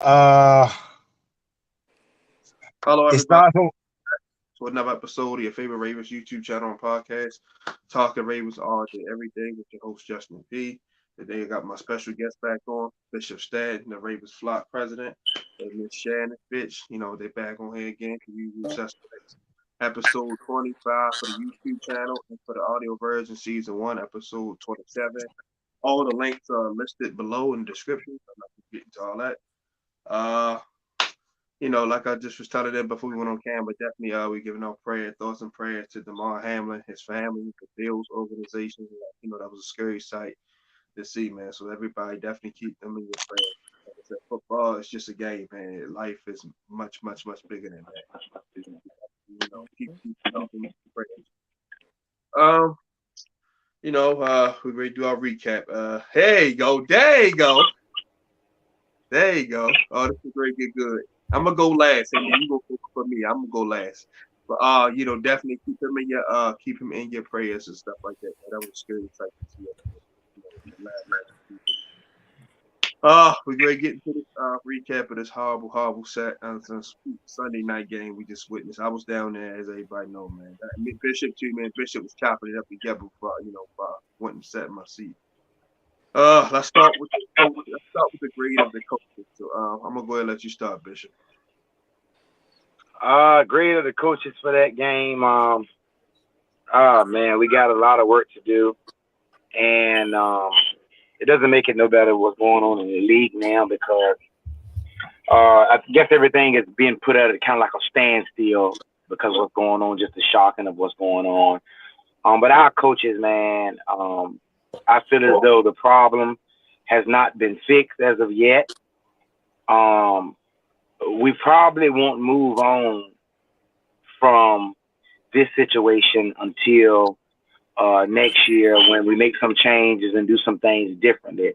Uh, Hello, it's everybody, not who. to another episode of your favorite Ravens YouTube channel and podcast, Talking Ravens all day, every day with your host, Justin P. Today, I got my special guest back on, Bishop Staten, the Ravens flock president, and Miss Shannon, Fitch. They're back on here again for you suspects. Episode 25 for the YouTube channel and for the audio version, season 1, episode 27. All the links are listed below in the description. I'm not going to get into all that. Uh, like I just was telling them before we went on camera, definitely we giving out thoughts and prayers to Damar Hamlin, his family, the Bills organization. That was a scary sight to see, man. So everybody definitely keep them in your prayers. Like I said, football is just a game, man. Life is much, much, much bigger than that. Keep them in your prayers. Um, we ready to do our recap. Hey, go, there you go. There you go. Oh, this is very good. I'm gonna go last, and you go for me. I'm gonna go last. But definitely keep him in your prayers and stuff like that. That was scary sight to see. Last. We're gonna get into this recap of this horrible, horrible Sunday night game we just witnessed. I was down there, as everybody know, man. Bishop too, man. Bishop was chopping it up together before went and sat in my seat. Let's start with the grade of the coaches. So I'm gonna go ahead and let you start, Bishop. Grade of the coaches for that game. Man, we got a lot of work to do, and it doesn't make it no better what's going on in the league now because I guess everything is being put at kind of like a standstill because of what's going on, just the shocking of what's going on. But our coaches, man, I feel as though the problem has not been fixed as of yet. Um, we probably won't move on from this situation until next year when we make some changes and do some things differently.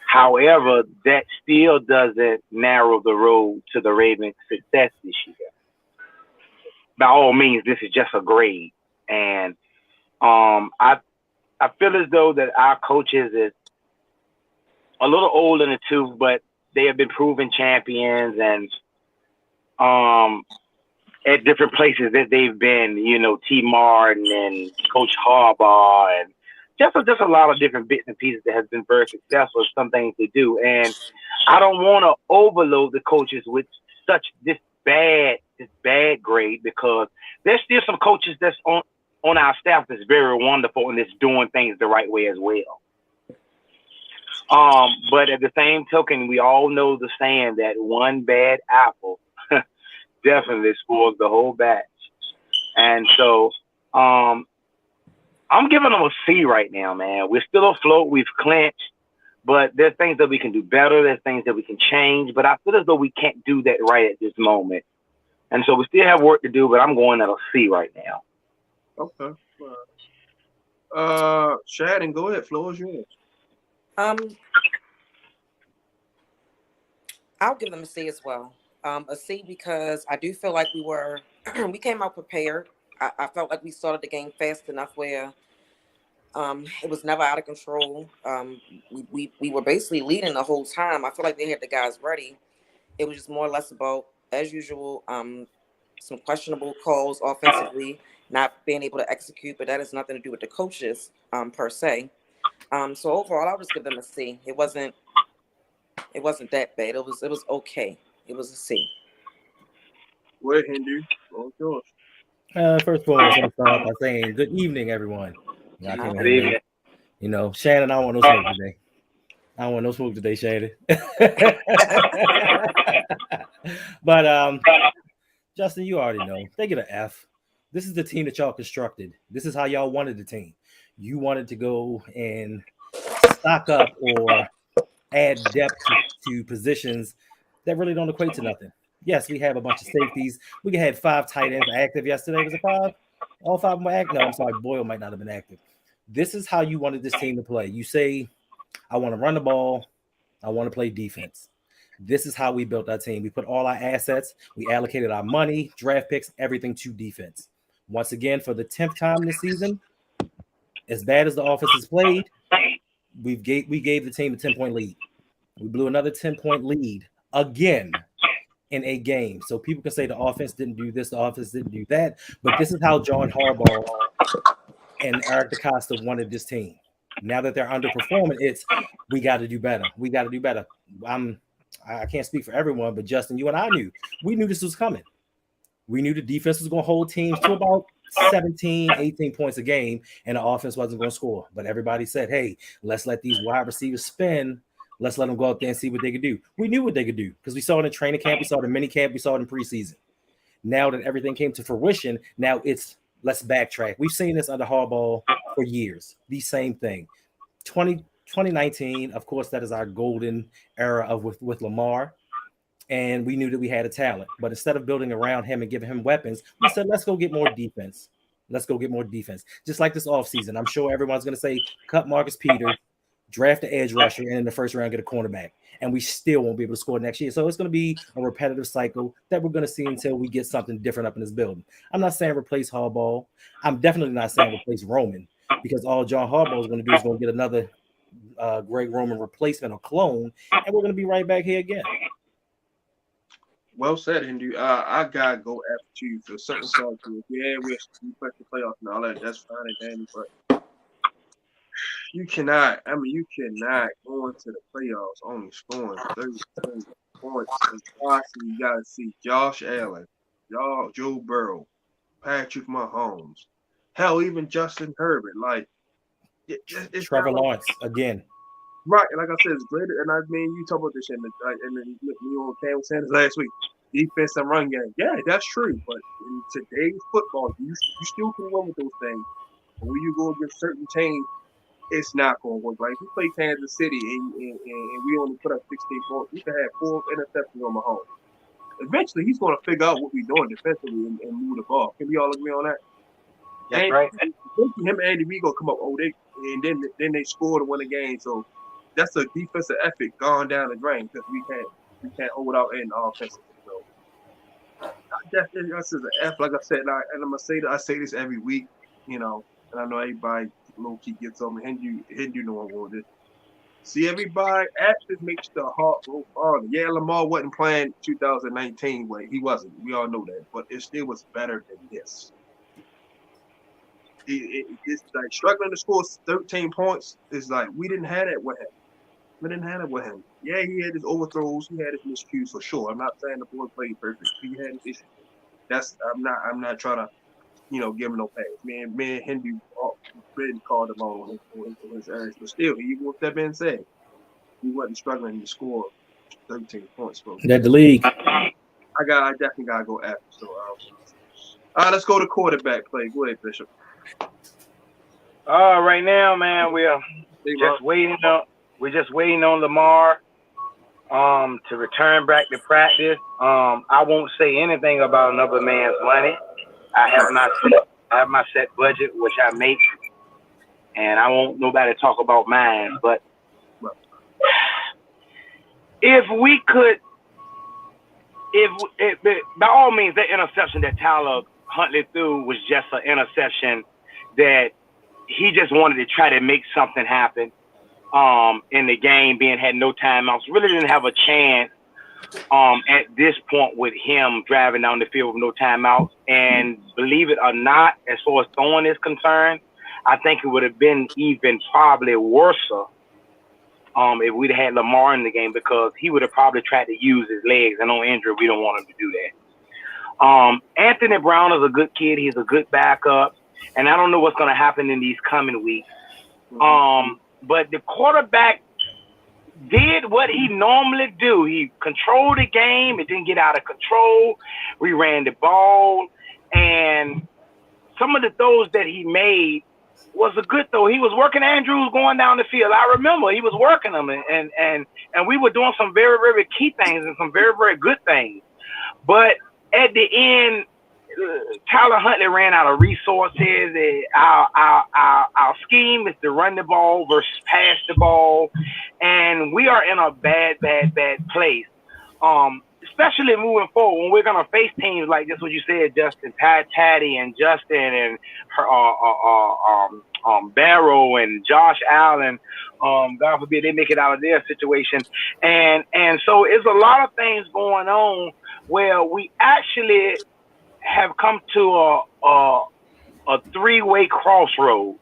However, that still doesn't narrow the road to the Ravens' success this year. By all means, this is just a grade, and I feel as though that our coaches is a little old in the tooth, but they have been proven champions, and um, at different places that they've been, T. Martin and Coach Harbaugh, and just a lot of different bits and pieces that has been very successful. Some things they do, and I don't want to overload the coaches with such this bad grade because there's still some coaches that's on our staff that's very wonderful and that's doing things the right way as well. But at the same token, we all know the saying that one bad apple definitely spoils the whole batch. And so um, I'm giving them a C right now, man. We're still afloat. We've clinched, but there's things that we can do better. There's things that we can change. But I feel as though we can't do that right at this moment. And so we still have work to do, but I'm going at a C right now. Okay. Shannon, go ahead. Floor is yours. Um, I'll give them a C as well. A C because I do feel like we came out prepared. I felt like we started the game fast enough where it was never out of control. We were basically leading the whole time. I feel like they had the guys ready. It was just more or less about, as usual, some questionable calls offensively, not being able to execute, but that has nothing to do with the coaches per se. So overall, I'll just give them a C. It wasn't that bad. It was okay. It was a C. Go ahead, Hindu. Floor is yours. First of all, I just want to start off by saying good evening, everyone. I came in Good here late. evening. Shannon, I don't want no smoke today. I don't want no smoke today, Shannon. But Justin, you already know. They get an F. This is the team that y'all constructed. This is how y'all wanted the team. You wanted to go and stock up or add depth to positions that really don't equate to nothing. Yes, we have a bunch of safeties. We had 5 tight ends active yesterday. Was it 5? All 5 of them were active. No, I'm sorry. Boyle might not have been active. This is how you wanted this team to play. You say, I want to run the ball. I want to play defense. This is how we built our team. We put all our assets, we allocated our money, draft picks, everything to defense. Once again, for the 10th time this season, as bad as the offense has played, we gave the team a 10-point lead. We blew another 10-point lead again in a game. So people can say the offense didn't do this, the offense didn't do that. But this is how John Harbaugh and Eric DeCosta wanted this team. Now that they're underperforming, it's we got to do better. We got to do better. I can't speak for everyone, but Justin, you and I we knew this was coming. We knew the defense was going to hold teams to about 17, 18 points a game, and the offense wasn't going to score. But everybody said, hey, let's let these wide receivers spin. Let's let them go out there and see what they could do. We knew what they could do because we saw it in training camp, we saw it in mini camp, we saw it in preseason. Now that everything came to fruition, now it's let's backtrack. We've seen this under Harbaugh for years. The same thing. 2019, of course, that is our golden era with Lamar. And we knew that we had a talent. But instead of building around him and giving him weapons, we said, let's go get more defense. Let's go get more defense. Just like this offseason. I'm sure everyone's going to say, cut Marcus Peters, draft the edge rusher, and in the first round get a cornerback. And we still won't be able to score next year. So it's going to be a repetitive cycle that we're going to see until we get something different up in this building. I'm not saying replace Harbaugh. I'm definitely not saying replace Roman, because all John Harbaugh is going to do is going to get another great Roman replacement or clone, and we're going to be right back here again. Well said, Hindu. I gotta go after you for certain parts. Yeah, we're expect the playoffs and all that. That's fine and dandy, but you cannot. I mean, you cannot go into the playoffs only scoring 30 points. And honestly, you gotta see Josh Allen, Joe Burrow, Patrick Mahomes, hell, even Justin Herbert. Like, it's Trevor Lawrence again. Right, like I said, it's greater. And I mean, you talk about this and then you on Cam Sanders last week. Defense and run game. Yeah, that's true. But in today's football, you still can win with those things. But when you go against certain teams, it's not going to work. Like if we play Kansas City and we only put up 16 points, we can have 4 interceptions on Mahomes. Eventually, he's going to figure out what we're doing defensively and move the ball. Can we all agree on that? That's right. Him and Andy Reid gonna come up. And then they score to win the game. So that's a defensive effort gone down the drain because we can't hold out in offensive. So that's an F. Like I said, and I'm gonna say that I say this every week, and I know everybody low key gets on me. Hindu know I'm going to. See, everybody actually makes the heart go farther. Yeah, Lamar wasn't playing 2019, but he wasn't. We all know that, but it still was better than this. It's like struggling to score 13 points. It's like we didn't have that with him. Yeah, he had his overthrows. He had his miscues for sure. I'm not saying the boy played perfect. He had his issues. I'm not trying to, give him no pass. Man, Hindu really called him on his areas. But still, with that being said, he wasn't struggling to score 13 points. Folks. That the league. I definitely gotta go after. So, all right, let's go to quarterback play. Go ahead, Bishop. Right now, man, we're just waiting on Lamar to return back to practice. I won't say anything about another man's money. I have my set budget, which I make, and I won't nobody talk about mine. But if we could, by all means, that interception that Tyler Huntley threw was just an interception that he just wanted to try to make something happen in the game, had no timeouts, really didn't have a chance at this point with him driving down the field with no timeouts. And believe it or not, as far as throwing is concerned, I think it would have been even probably worse if we'd had Lamar in the game, because he would have probably tried to use his legs, and on injury, we don't want him to do that. Anthony Brown is a good kid. He's a good backup. And I don't know what's going to happen in these coming weeks. But the quarterback did what he normally do. He controlled the game. It didn't get out of control. We ran the ball. And some of the throws that he made was a good throw. He was working Andrews going down the field. I remember he was working them. And we were doing some very, very key things and some very, very good things. But at the end, Tyler Huntley ran out of resources. Our scheme is to run the ball versus pass the ball, and we are in a bad place. Especially moving forward when we're gonna face teams like this. What you said, Justin, Patty, and Justin, and Barrow and Josh Allen. God forbid they make it out of their situation. And so it's a lot of things going on where we actually have come to a three-way crossroad.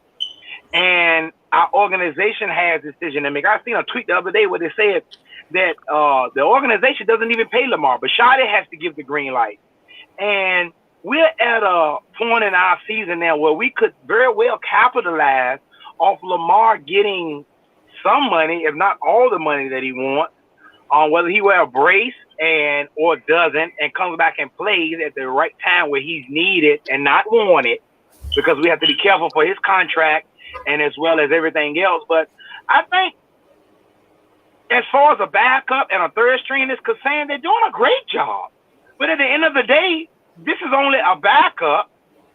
And our organization has a decision to make. I seen a tweet the other day where they said that the organization doesn't even pay Lamar, but Shadi has to give the green light. And we're at a point in our season now where we could very well capitalize off Lamar getting some money, if not all the money that he wants, whether he wear a brace or doesn't, and comes back and plays at the right time where he's needed and not wanted, because we have to be careful for his contract and as well as everything else. But I think as far as a backup and a third string is concerned, they're doing a great job. But at the end of the day, this is only a backup,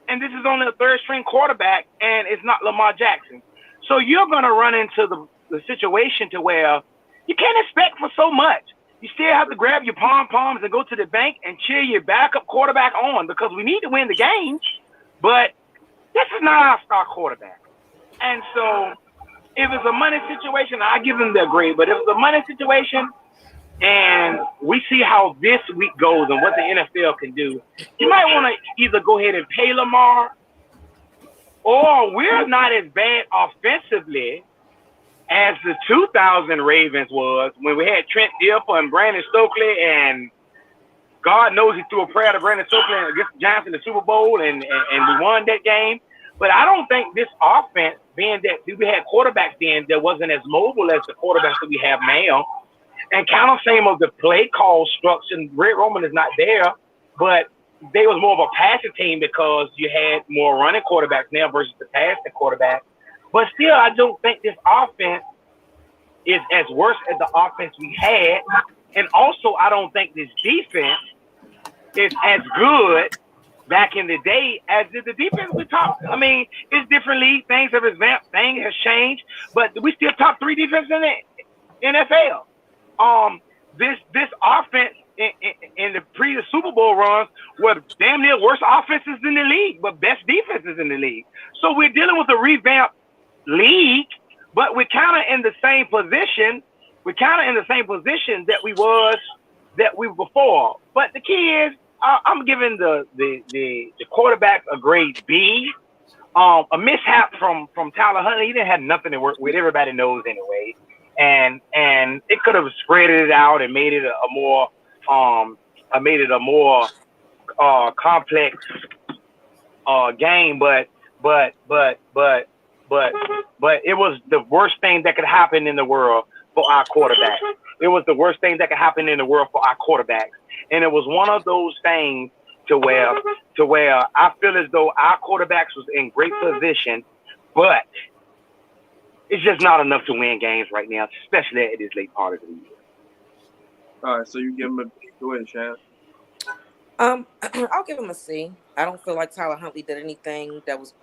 and this is only a third string quarterback, and it's not Lamar Jackson. So you're going to run into the situation to where you can't expect for so much. You still have to grab your pom-poms and go to the bank and cheer your backup quarterback on, because we need to win the game. But this is not our star quarterback. And so if it's a money situation, I give them the grade. But if it's a money situation and we see how this week goes and what the NFL can do, you might want to either go ahead and pay Lamar, or we're not as bad offensively as the 2000 Ravens was when we had Trent Dilfer and Brandon Stokely, and God knows he threw a prayer to Brandon Stokely against the Giants in the Super Bowl, and we won that game. But I don't think this offense, being that we had quarterbacks then that wasn't as mobile as the quarterbacks that we have now, and kind of same of the play call structure. Red Roman is not there, but they was more of a passing team because you had more running quarterbacks now versus the passing quarterback. But still, I don't think this offense is as worse as the offense we had. And also, I don't think this defense is as good back in the day as the defense we talked. I mean, it's different league. Things have advanced. Things have changed. But we still top 3 defense in the NFL. This offense in the previous Super Bowl runs were damn near worse offenses in the league, but best defenses in the league. So we're dealing with a revamped league, but we're kind of in the same position. We're kind of in the same position that we were before. But the key is, I'm giving the quarterback a grade B. A mishap from Tyler Huntley. He didn't have nothing to work with. Everybody knows anyway. And it could have spread it out and made it a more complex game, but it was the worst thing that could happen in the world for our quarterback. It was the worst thing that could happen in the world for our quarterbacks, and it was one of those things to where I feel as though our quarterbacks was in great position, but it's just not enough to win games right now, especially at this late part of the year. All right, so you give him a B. Go ahead, Shannon. I'll give him a C. I don't feel like Tyler Huntley did anything that was,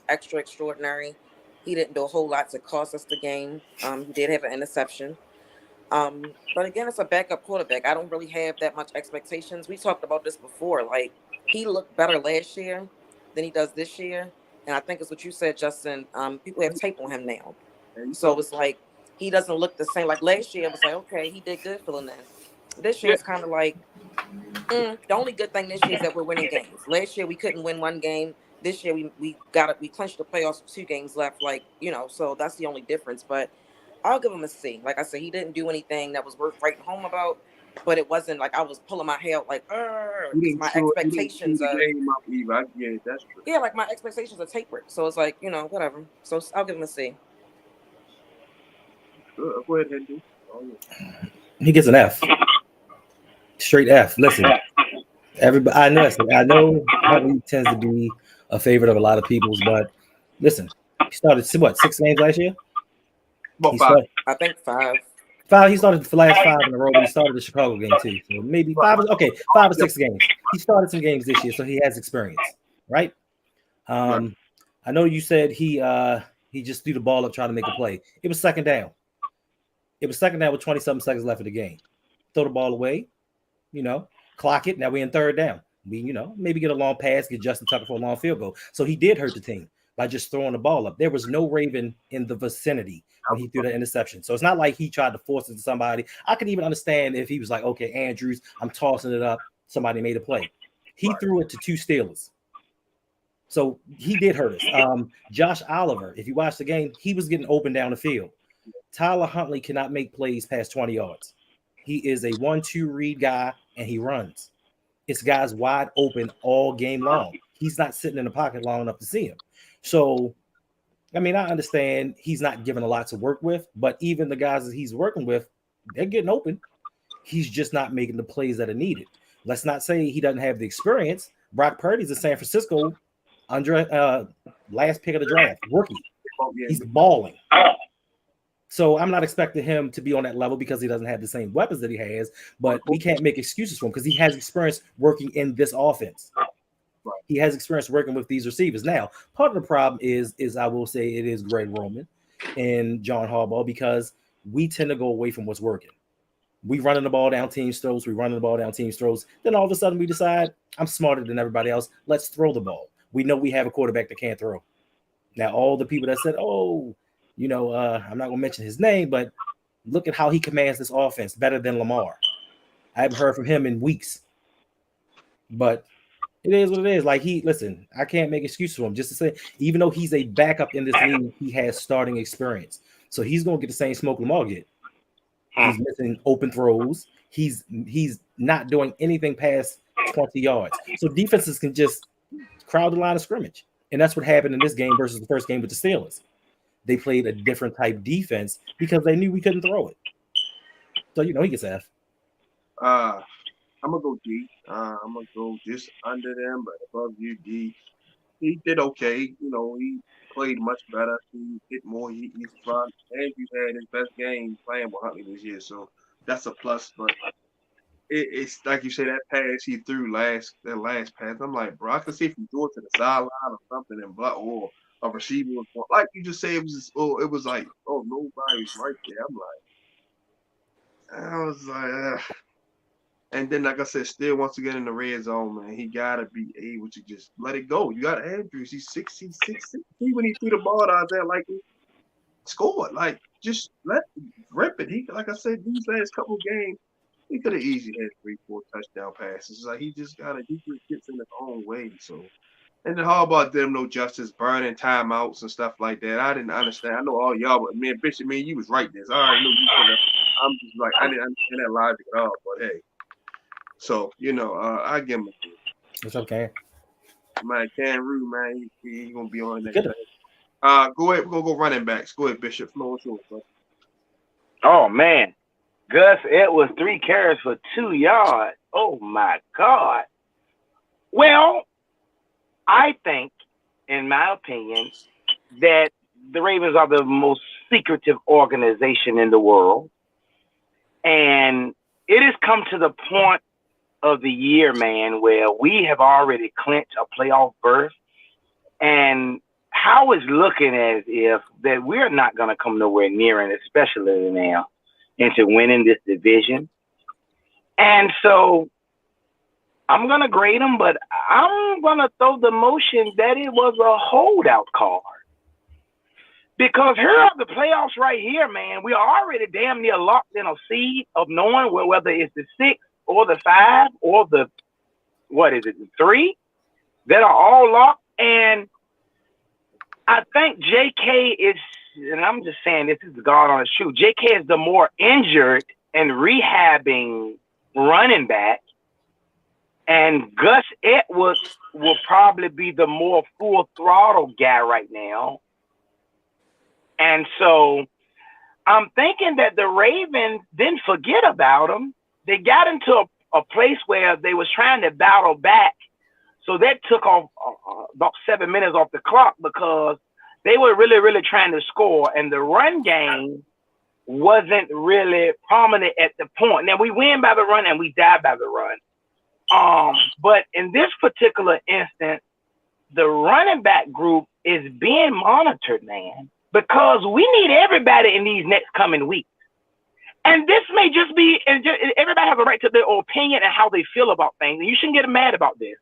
extra extraordinary. He didn't do a whole lot to cost us the game. He did have an interception. But again, it's a backup quarterback. I don't really have that much expectations. We talked about this before. Like, he looked better last year than he does this year. And I think it's what you said, Justin. People have tape on him now. So it's like he doesn't look the same. Like last year, it was like, okay, he did good filling in. This year, it's kind of like, the only good thing this year is that we're winning games. Last year, we couldn't win one game. This year, we clinched the playoffs with 2 games left. So that's the only difference. But I'll give him a C. Like I said, he didn't do anything that was worth writing home about. But it wasn't like I was pulling my hair out like, my expectations are. Yeah, that's true. Yeah, like my expectations are tapered. So it's like, whatever. So I'll give him a C. Go ahead, Hendo. He gets an F. Straight F. Listen, everybody. I know Huntley tends to be a favorite of a lot of people's, but listen, he started 6 games last year. About 5. I think 5. 5. He started the last 5 in a row, but he started the Chicago game too. So maybe 5. Okay, 5 or 6 games. He started some games this year, so he has experience, right? I know you said he just threw the ball up trying to make a play. It was second down. It was second down with 20-something seconds left of the game. Throw the ball away, clock it. Now we're in third down. We, maybe get a long pass, get Justin Tucker for a long field goal. So he did hurt the team. by just throwing the ball up. There was no Raven in the vicinity when he threw the interception. So it's not like he tried to force it to somebody. I could even understand if he was like, okay, Andrews, I'm tossing it up. Somebody made a play. He threw it to 2 Steelers. So he did hurt us. Josh Oliver, if you watch the game, he was getting open down the field. Tyler Huntley cannot make plays past 20 yards. He is a 1-2 read guy, and he runs. It's guys wide open all game long. He's not sitting in the pocket long enough to see him. So, I mean, I understand he's not given a lot to work with, but even the guys that he's working with, they're getting open. He's just not making the plays that are needed. Let's not say he doesn't have the experience. Brock Purdy's in San Francisco under last pick of the draft, rookie. He's balling. So I'm not expecting him to be on that level because he doesn't have the same weapons that he has, but we can't make excuses for him because he has experience working in this offense. He has experience working with these receivers. Now, part of the problem is I will say it is Greg Roman and John Harbaugh because we tend to go away from what's working. We running the ball down teams' throats. Then all of a sudden we decide I'm smarter than everybody else. Let's throw the ball. We know we have a quarterback that can't throw. Now, all the people that said, I'm not going to mention his name, but look at how he commands this offense better than Lamar. I haven't heard from him in weeks. But it is what it is. Like, I can't make excuses for him. Just to say, even though he's a backup in this league, he has starting experience. So he's going to get the same smoke Lamar get. He's missing open throws. He's not doing anything past 20 yards. So defenses can just crowd the line of scrimmage. And that's what happened in this game versus the first game with the Steelers. They played a different type defense because they knew we couldn't throw it. So, he gets F. I'm going to go D. I'm going to go just under them, but above you, D. He did okay. He played much better. He hit more. He's front. Andrews had his best game playing with Huntley this year, so that's a plus. But it's like you say, that pass he threw that last pass. I'm like, bro, I can see if you threw it to the sideline or something and block or a receiver was like you just say it was like, nobody's right there. I was like, and then like I said, still once again in the red zone, man, he gotta be able to just let it go. You got Andrews, he's 6'6". When he threw the ball out there, like he scored, like just rip it. He, like I said, these last couple games, he could have easily had 3-4 touchdown passes. Like he just gets in his own way. So. And then how about them no justice, burning timeouts and stuff like that? I didn't understand. I know all y'all, but man, Bishop, man, you was right there. I already knew you could. I'm just like, I didn't understand that logic at all. But hey, so I give him a two. It's okay. Man, Canru, man, he gonna be on next. Go ahead. We're gonna go running backs. Go ahead, Bishop. Floor is yours, bro. Oh man, Gus, it was 3 carries for 2 yards. Oh my God. Well, I think, in my opinion, that the Ravens are the most secretive organization in the world. And it has come to the point of the year, man, where we have already clinched a playoff berth. And how it's looking as if that we're not going to come nowhere near it, especially now, into winning this division. And so I'm going to grade them, but I'm going to throw the motion that it was a holdout card. Because here are the playoffs right here, man. We are already damn near locked in a seed of knowing whether it's the 6 or the 5 or the, the 3 that are all locked. And I think JK is, and I'm just saying this is God on his shoe, JK is the more injured and rehabbing running back. And Gus Edwards will probably be the more full throttle guy right now. And so I'm thinking that the Ravens didn't forget about him. They got into a place where they was trying to battle back. So that took off about 7 minutes off the clock because they were really, really trying to score. And the run game wasn't really prominent at the point. Now, we win by the run and we die by the run. But in this particular instance, the running back group is being monitored, man, because we need everybody in these next coming weeks. And this may just be, everybody has a right to their opinion and how they feel about things. And you shouldn't get mad about this.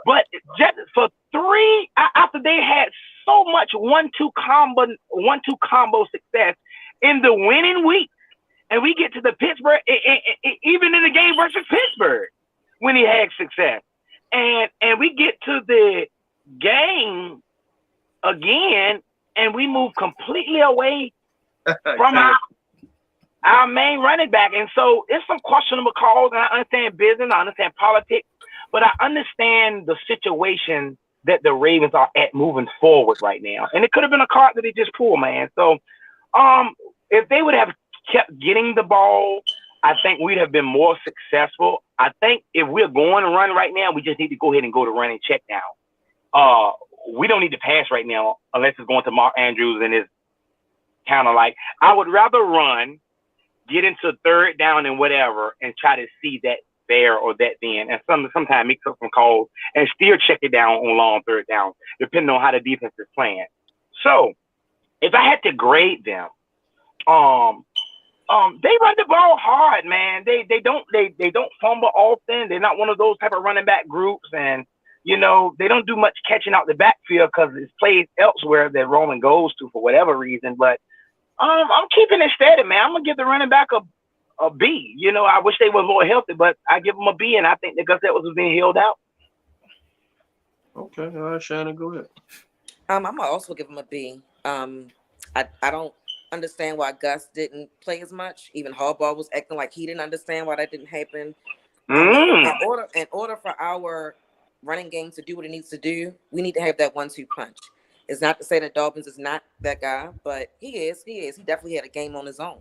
But just for 3, after they had so much one-two combo success in the winning week. And we get to the Pittsburgh, even in the game versus Pittsburgh, when he had success. And we get to the game again, and we move completely away from our main running back. And so it's some questionable calls, and I understand business, I understand politics, but I understand the situation that the Ravens are at moving forward right now. And it could have been a card that they just pulled, man. So if they would have kept getting the ball, I think we'd have been more successful. I think if we're going to run right now, we just need to go ahead and go to running check now. We don't need to pass right now unless it's going to Mark Andrews and it's kind of like, I would rather run, get into third down and whatever, and try to see that there or that then. And sometimes mix up some calls and still check it down on long third down, depending on how the defense is playing. So if I had to grade them, they run the ball hard, man. They don't fumble often. They're not one of those type of running back groups, and you know they don't do much catching out the backfield because it's plays elsewhere that Roman goes to for whatever reason. But I'm keeping it steady, man. I'm gonna give the running back a B. You know, I wish they were more healthy, but I give them a B, and I think that Gus Edwards was being held out. Okay, all right, Shannon, go ahead. I'm gonna also give him a B. I don't understand why Gus didn't play as much. Even Harbaugh was acting like he didn't understand why that didn't happen. In order for our running game to do what it needs to do, we need to have that 1-2 punch. It's not to say that Dobbins is not that guy, but he is. He definitely had a game on his own.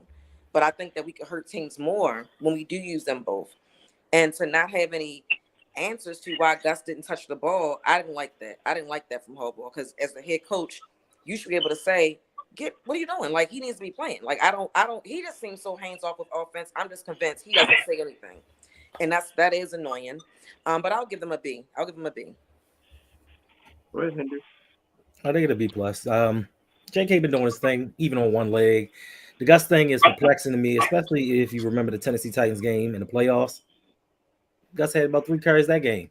But I think that we could hurt teams more when we do use them both. And to not have any answers to why Gus didn't touch the ball, I didn't like that. I didn't like that from Harbaugh, because as the head coach, you should be able to say, what are you doing? Like, he needs to be playing. Like, I don't, he just seems so hands off with offense. I'm just convinced he doesn't say anything. And that is annoying. But I'll give them a B. I'll give them a B. Go ahead, Henry. I think it'll be plus. JK been doing his thing, even on one leg. The Gus thing is perplexing to me, especially if you remember the Tennessee Titans game in the playoffs. Gus had about 3 carries that game.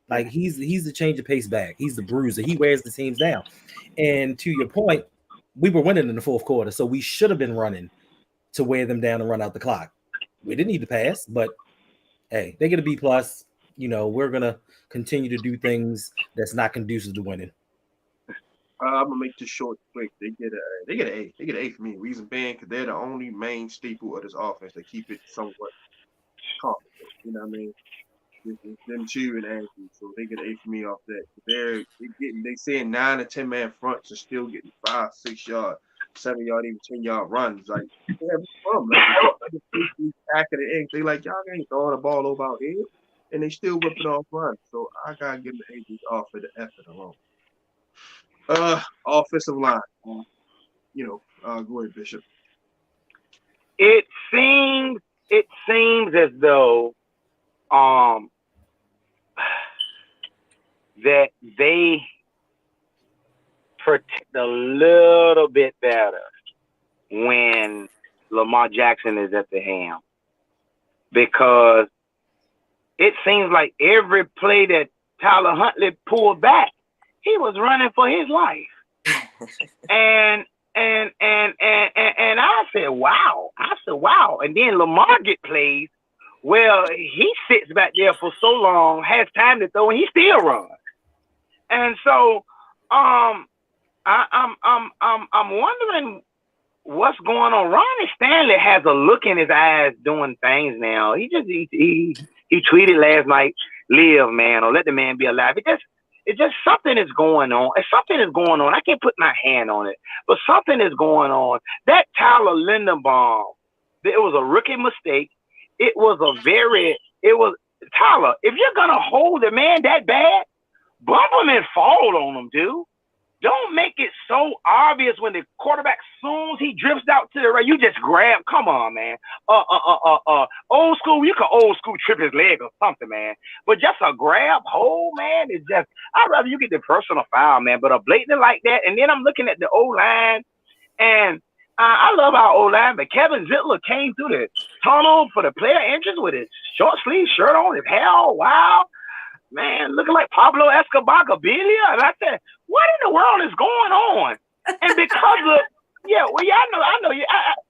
Like, he's the change of pace back. He's the bruiser. He wears the teams down. And to your point, we were winning in the fourth quarter, so we should have been running to wear them down and run out the clock. We didn't need to pass, but hey, they get a B plus. You know, we're gonna continue to do things that's not conducive to winning. I'm gonna make this short quick. They get an A. They get an A for me. Reason being, because they're the only main staple of this offense that keep it somewhat confident. You know what I mean? It's them two and Andrew, so they get an A for me off that. They saying 9 or 10 man fronts and still getting 5, 6 yard, 7 yard, even 10 yard runs. Like, they have fun. Like the back of the egg. They like, y'all ain't throwing the ball over our head, and they still whipping off runs. So I gotta give them the A just off of the effort alone. Offensive line. Go ahead, Bishop. It seems as though that they protect a little bit better when Lamar Jackson is at the helm, because it seems like every play that Tyler Huntley pulled back, he was running for his life. and I said, wow. And then Lamar get plays. Well, he sits back there for so long, has time to throw, and he still runs. And so, I'm wondering what's going on. Ronnie Stanley has a look in his eyes doing things now. He tweeted last night, "Live, man, or let the man be alive." It just something is going on. Something is going on. I can't put my hand on it, but something is going on. That Tyler Linderbaum, it was a rookie mistake. It was Tyler, if you're going to hold a man that bad, bump him and fall on him, dude. Don't make it so obvious when the quarterback, soon as he drifts out to the right, you just grab. Come on, man. Old school, you can old school trip his leg or something, man. But just a grab hold, man, is just, I'd rather you get the personal foul, man. But a blatant like that, and then I'm looking at the O-line, and I love our O-line, but Kevin Zittler came through the tunnel for the player entrance with his short sleeve shirt on, his hair all wild. man, looking like Pablo Escobar Gaviria. And I said, what in the world is going on? And because of,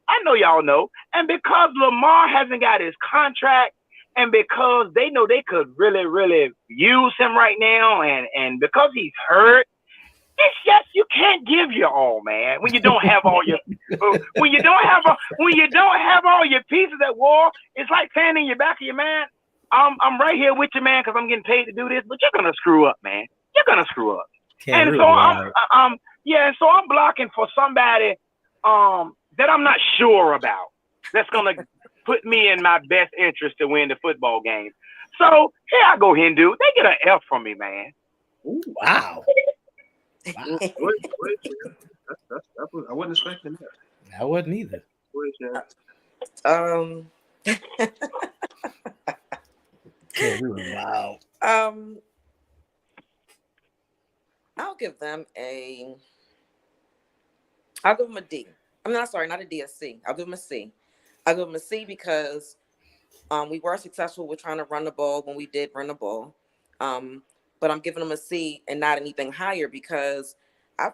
I know y'all know. And because Lamar hasn't got his contract, and because they know they could really, really use him right now, and because he's hurt, it's just you can't give your all, man. When you don't have all your when you don't have all your pieces at war, it's like saying in your back of your man, I'm right here with you, man, because I'm getting paid to do this, but you're gonna screw up, man. You're gonna screw up. And so I'm blocking for somebody that I'm not sure about. That's gonna put me in my best interest to win the football game. So here I go, Hindu. They get an F from me, man. Ooh, wow. Wow. I wasn't expecting that. I wasn't either. Yeah, we were loud. I'll give them a D. I'm not sorry, not a D, a C. I'll give them a C. I'll give them a C because we were successful with trying to run the ball when we did run the ball. But I'm giving them a C and not anything higher because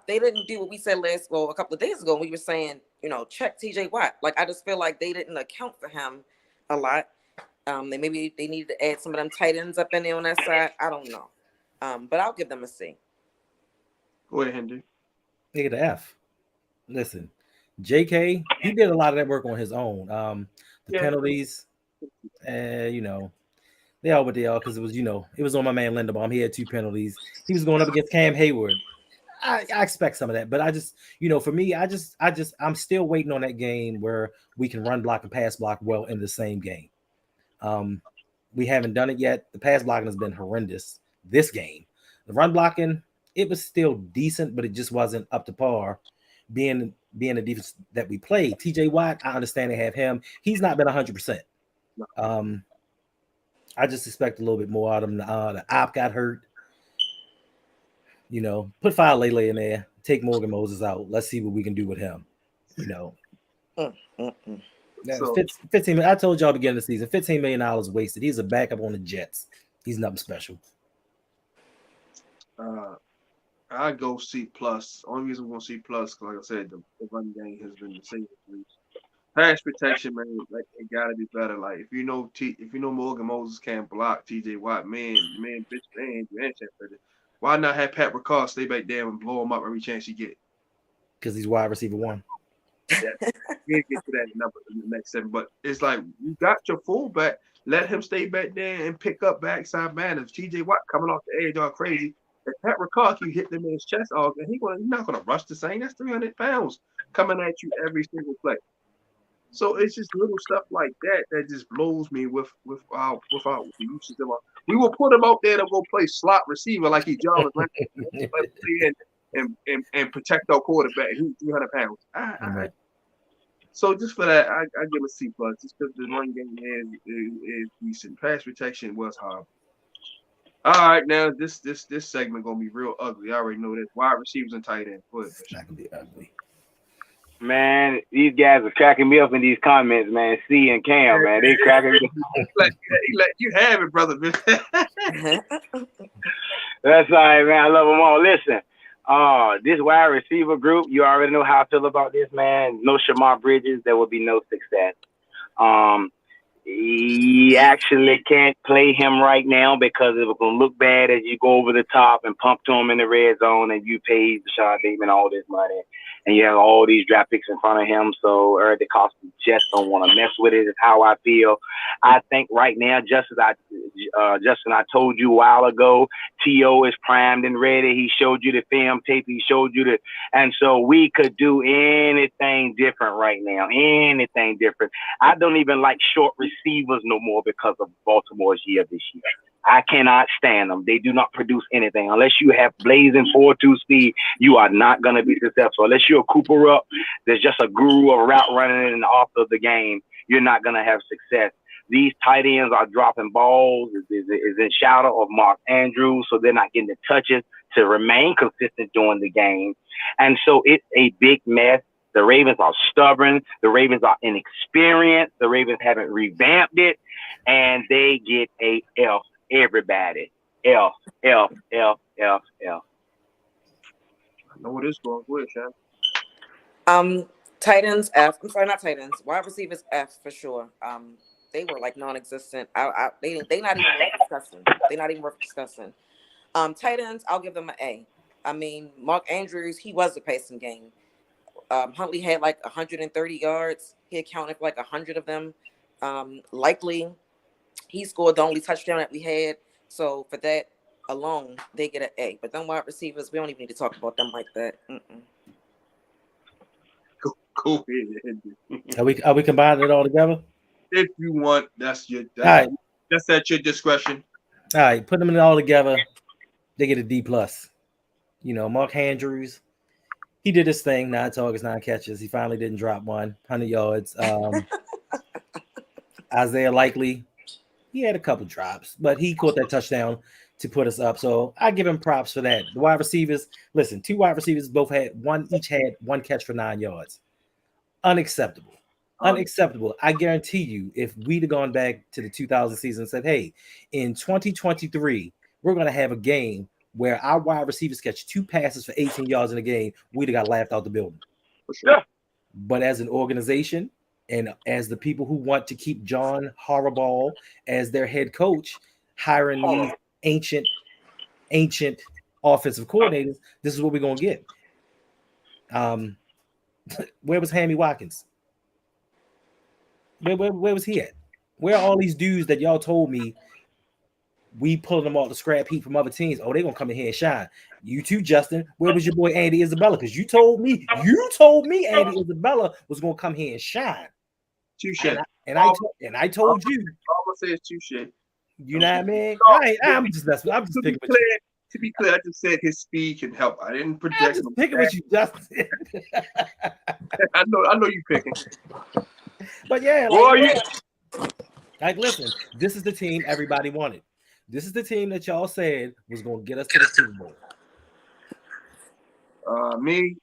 they didn't do what we said a couple of days ago. We were saying, check TJ Watt. Like, I just feel like they didn't account for him a lot. They needed to add some of them tight ends up in there on that side. I don't know. But I'll give them a C. Go ahead, Henry. They get an F. Listen, JK, he did a lot of that work on his own. Penalties, they all what they are because it was, it was on my man Linderbaum. He had 2 penalties. He was going up against Cam Hayward. I expect some of that, but I just, for me, I'm still waiting on that game where we can run block and pass block well in the same game. We haven't done it yet. The pass blocking has been horrendous this game. The run blocking, it was still decent, but it just wasn't up to par. Being the defense that we played, TJ Watt, I understand they have him. He's not been 100%. I just expect a little bit more out of him. The op got hurt. Put File Lele in there. Take Morgan Moses out. Let's see what we can do with him. 15. I told y'all beginning of the season, $15 million wasted. He's a backup on the Jets. He's nothing special. I go C plus. Only reason I'm going to C plus because, like I said, the run game has been the same. Pass protection, man, like it gotta be better. Like if you know Morgan Moses can't block TJ Watt, why not have Pat Ricard stay back there and blow him up every chance you get? Because he's wide receiver 1. Yeah, we'll get to that number in the next 7. But it's like you got your fullback, let him stay back there and pick up backside man. If TJ Watt coming off the edge all crazy, if Pat Ricard can hit them in his chest all, and he's not gonna rush the same. That's 300 pounds coming at you every single play. So it's just little stuff like that just blows me without the usage of we will put him out there to go play slot receiver like he's John and protect our quarterback. He's 300 pounds. So just for that, I give a C plus. Just because the run game is decent. Pass protection was horrible. All right, now this segment gonna be real ugly. I already know this. Wide receivers and tight ends. It's not gonna be ugly. Man, these guys are cracking me up in these comments, man. C and Cam, man, they cracking me up. He let you have it, brother. That's all right, man. I love them all. Listen, this wide receiver group, you already know how I feel about this, man. No Shamar Bridges, there will be no success. He actually can't play him right now because it was going to look bad as you go over the top and pump to him in the red zone and you pay Deshaun Bateman all this money. And you have all these draft picks in front of him, so the cost just don't want to mess with it. Is how I feel. I think right now, Justin, I told you a while ago, T.O. is primed and ready. He showed you the film tape. He showed you and so we could do anything different right now. Anything different. I don't even like short receivers no more because of Baltimore's year this year. I cannot stand them. They do not produce anything. Unless you have blazing 4.2 speed, you are not going to be successful. Unless you're a Cooper Rupp, there's just a guru of route running in the off of the game, you're not going to have success. These tight ends are dropping balls, is in shadow of Mark Andrews, so they're not getting the touches to remain consistent during the game. And so it's a big mess. The Ravens are stubborn. The Ravens are inexperienced. The Ravens haven't revamped it, and they get a F. Everybody. F, F, F, F, F. I know what it's going. Go ahead, Shannon. Titans F. I'm sorry, not Titans. Wide receivers F for sure. They were like non-existent. They not even worth discussing. They not even worth discussing. Titans, I'll give them an A. I mean, Mark Andrews, he was the passing game. Huntley had like 130 yards. He accounted for like 100 of them. Likely, he scored the only touchdown that we had. So for that alone, they get an A. But them wide receivers, we don't even need to talk about them like that. Go ahead. Are we combining it all together? If you want, that's right. That's at your discretion. All right, put them in all together. They get a D plus. You know, Mark Andrews, he did his thing. 9 targets, 9 catches. He finally didn't drop 100 yards. Isaiah Likely, he had a couple drops, but he caught that touchdown to put us up. So I give him props for that. The wide receivers, listen, 2 wide receivers each had 1 catch for 9 yards. Unacceptable. Unacceptable. I guarantee you, if we'd have gone back to the 2000 season and said, hey, in 2023, we're going to have a game where our wide receivers catch 2 passes for 18 yards in a game, we'd have got laughed out the building. For sure. But as an organization and as the people who want to keep John Harbaugh as their head coach, hiring these ancient offensive coordinators, this is what we're going to get. Where was Hammy Watkins? Where was he at? Where are all these dudes that y'all told me we pulling them off the scrap heap from other teams? Oh, they're gonna come in here and shine. You too, Justin. Where was your boy Andy Isabella? Because you told me Andy Isabella was gonna come here and shine. Touche. And I told you. All I'm gonna say is touche. You know what I mean? I'm just picking with you. To be clear, I just said his speed can help. I didn't project. I'm just picking with you, Justin. I know you picking. But yeah, like listen, this is the team everybody wanted. This is the team that y'all said was going to get us to the Super Bowl. Me,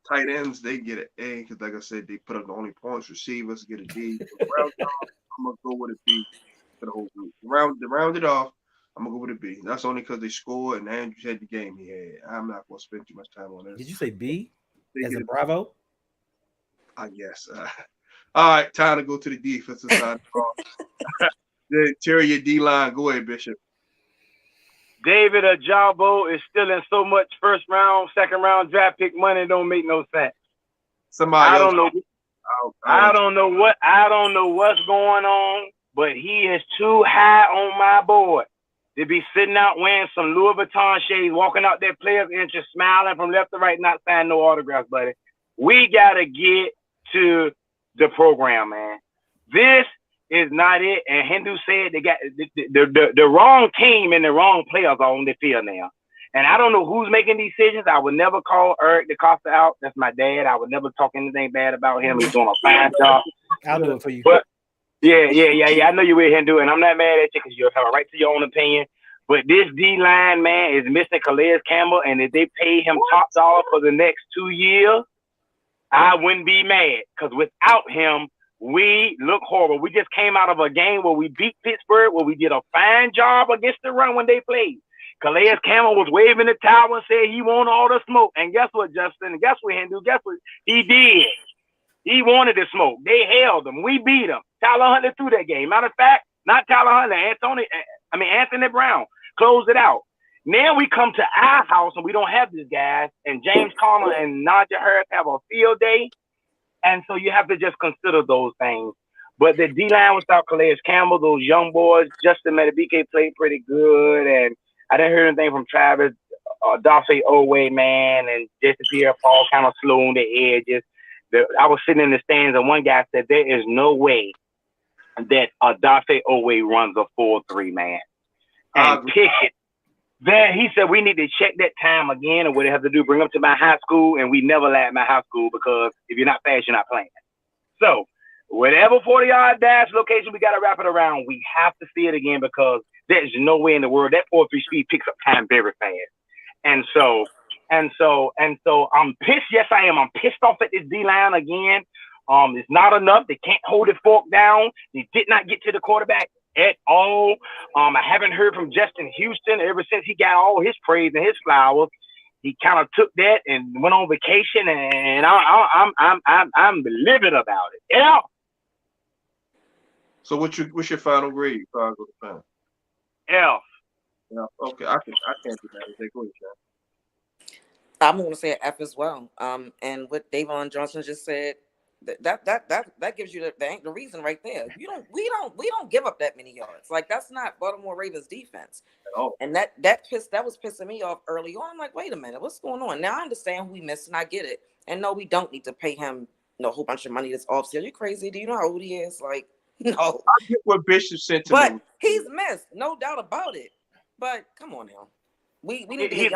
tight ends, they get an A because, like I said, they put up the only points. Receivers get a D. I'm gonna go with a B for the whole group. Round it off, I'm gonna go with a B. That's only because they scored and Andrews had the game he had. I'm not gonna spend too much time on this. Did you say B? As a Bravo? I guess. All right, time to go to the defensive side. The interior D-line. Go ahead, Bishop. David Ajabo is still in so much first round, second round draft pick money. It don't make no sense. I don't know what's going on, but he is too high on my board to be sitting out wearing some Louis Vuitton shades, walking out there, players interest, smiling from left to right, not signing no autographs, buddy. We gotta get to the program, man. This is not it. And Hendo said they got the wrong team and the wrong players are on the field now. And I don't know who's making these decisions. I would never call Eric DeCosta out. That's my dad. I would never talk anything bad about him. He's doing a fine job. I'll do it for you. But yeah. I know you will, Hendo, and I'm not mad at you because you have a right to your own opinion. But this D-line, man, is missing Calais Campbell, and if they pay him top dollar for the next 2 years, I wouldn't be mad because without him, we look horrible. We just came out of a game where we beat Pittsburgh, where we did a fine job against the run when they played. Calais Campbell was waving the towel and said he wanted all the smoke. And guess what, Justin? And guess what, Hendo? Guess what? He did. He wanted the smoke. They held him. We beat him. Tyler Huntley threw that game. Matter of fact, not Tyler Huntley, Anthony Brown closed it out. Now we come to our house and we don't have these guys, and James Conner and Najee Harris have a field day. And so you have to just consider those things. But the D-line without Calais Campbell, those young boys, Justin Metabike played pretty good. And I didn't hear anything from Travis, Dafe Owe, man, and Jesse Pierre-Paul kind of slow on the edges. I was sitting in the stands and one guy said, there is no way that Dafe Owe runs a 4.3, man. And Pickett, then he said, we need to check that time again, and what they have to do, bring them to my high school, and we never laugh my high school because if you're not fast, you're not playing. So whatever 40-yard dash location we got to wrap it around, we have to see it again because there's no way in the world that 4.3 speed picks up time very fast. And so I'm pissed. Yes, I am. I'm pissed off at this D-line again. It's not enough. They can't hold the fork down. They did not get to the quarterback. at all. I haven't heard from Justin Houston ever since he got all his praise and his flowers. He kind of took that and went on vacation, and I'm livid about it. Yeah. So what's your final grade? Before I go to final. F. Yeah. Okay. I can't do that. Go ahead, Shannon. I'm going to say an F as well. And what Davon Johnson just said, that gives you the reason right there. We don't give up that many yards. Like, that's not Baltimore Ravens defense. Oh. And that was pissing me off early on. I'm like, wait a minute, what's going on? Now I understand who we missed, and I get it. And no, we don't need to pay him a whole bunch of money this offseason. Are you crazy? Do you know how old he is? Like, no. I get what Bishop sent to but me. he's missed, no doubt about it. But come on now. We need to get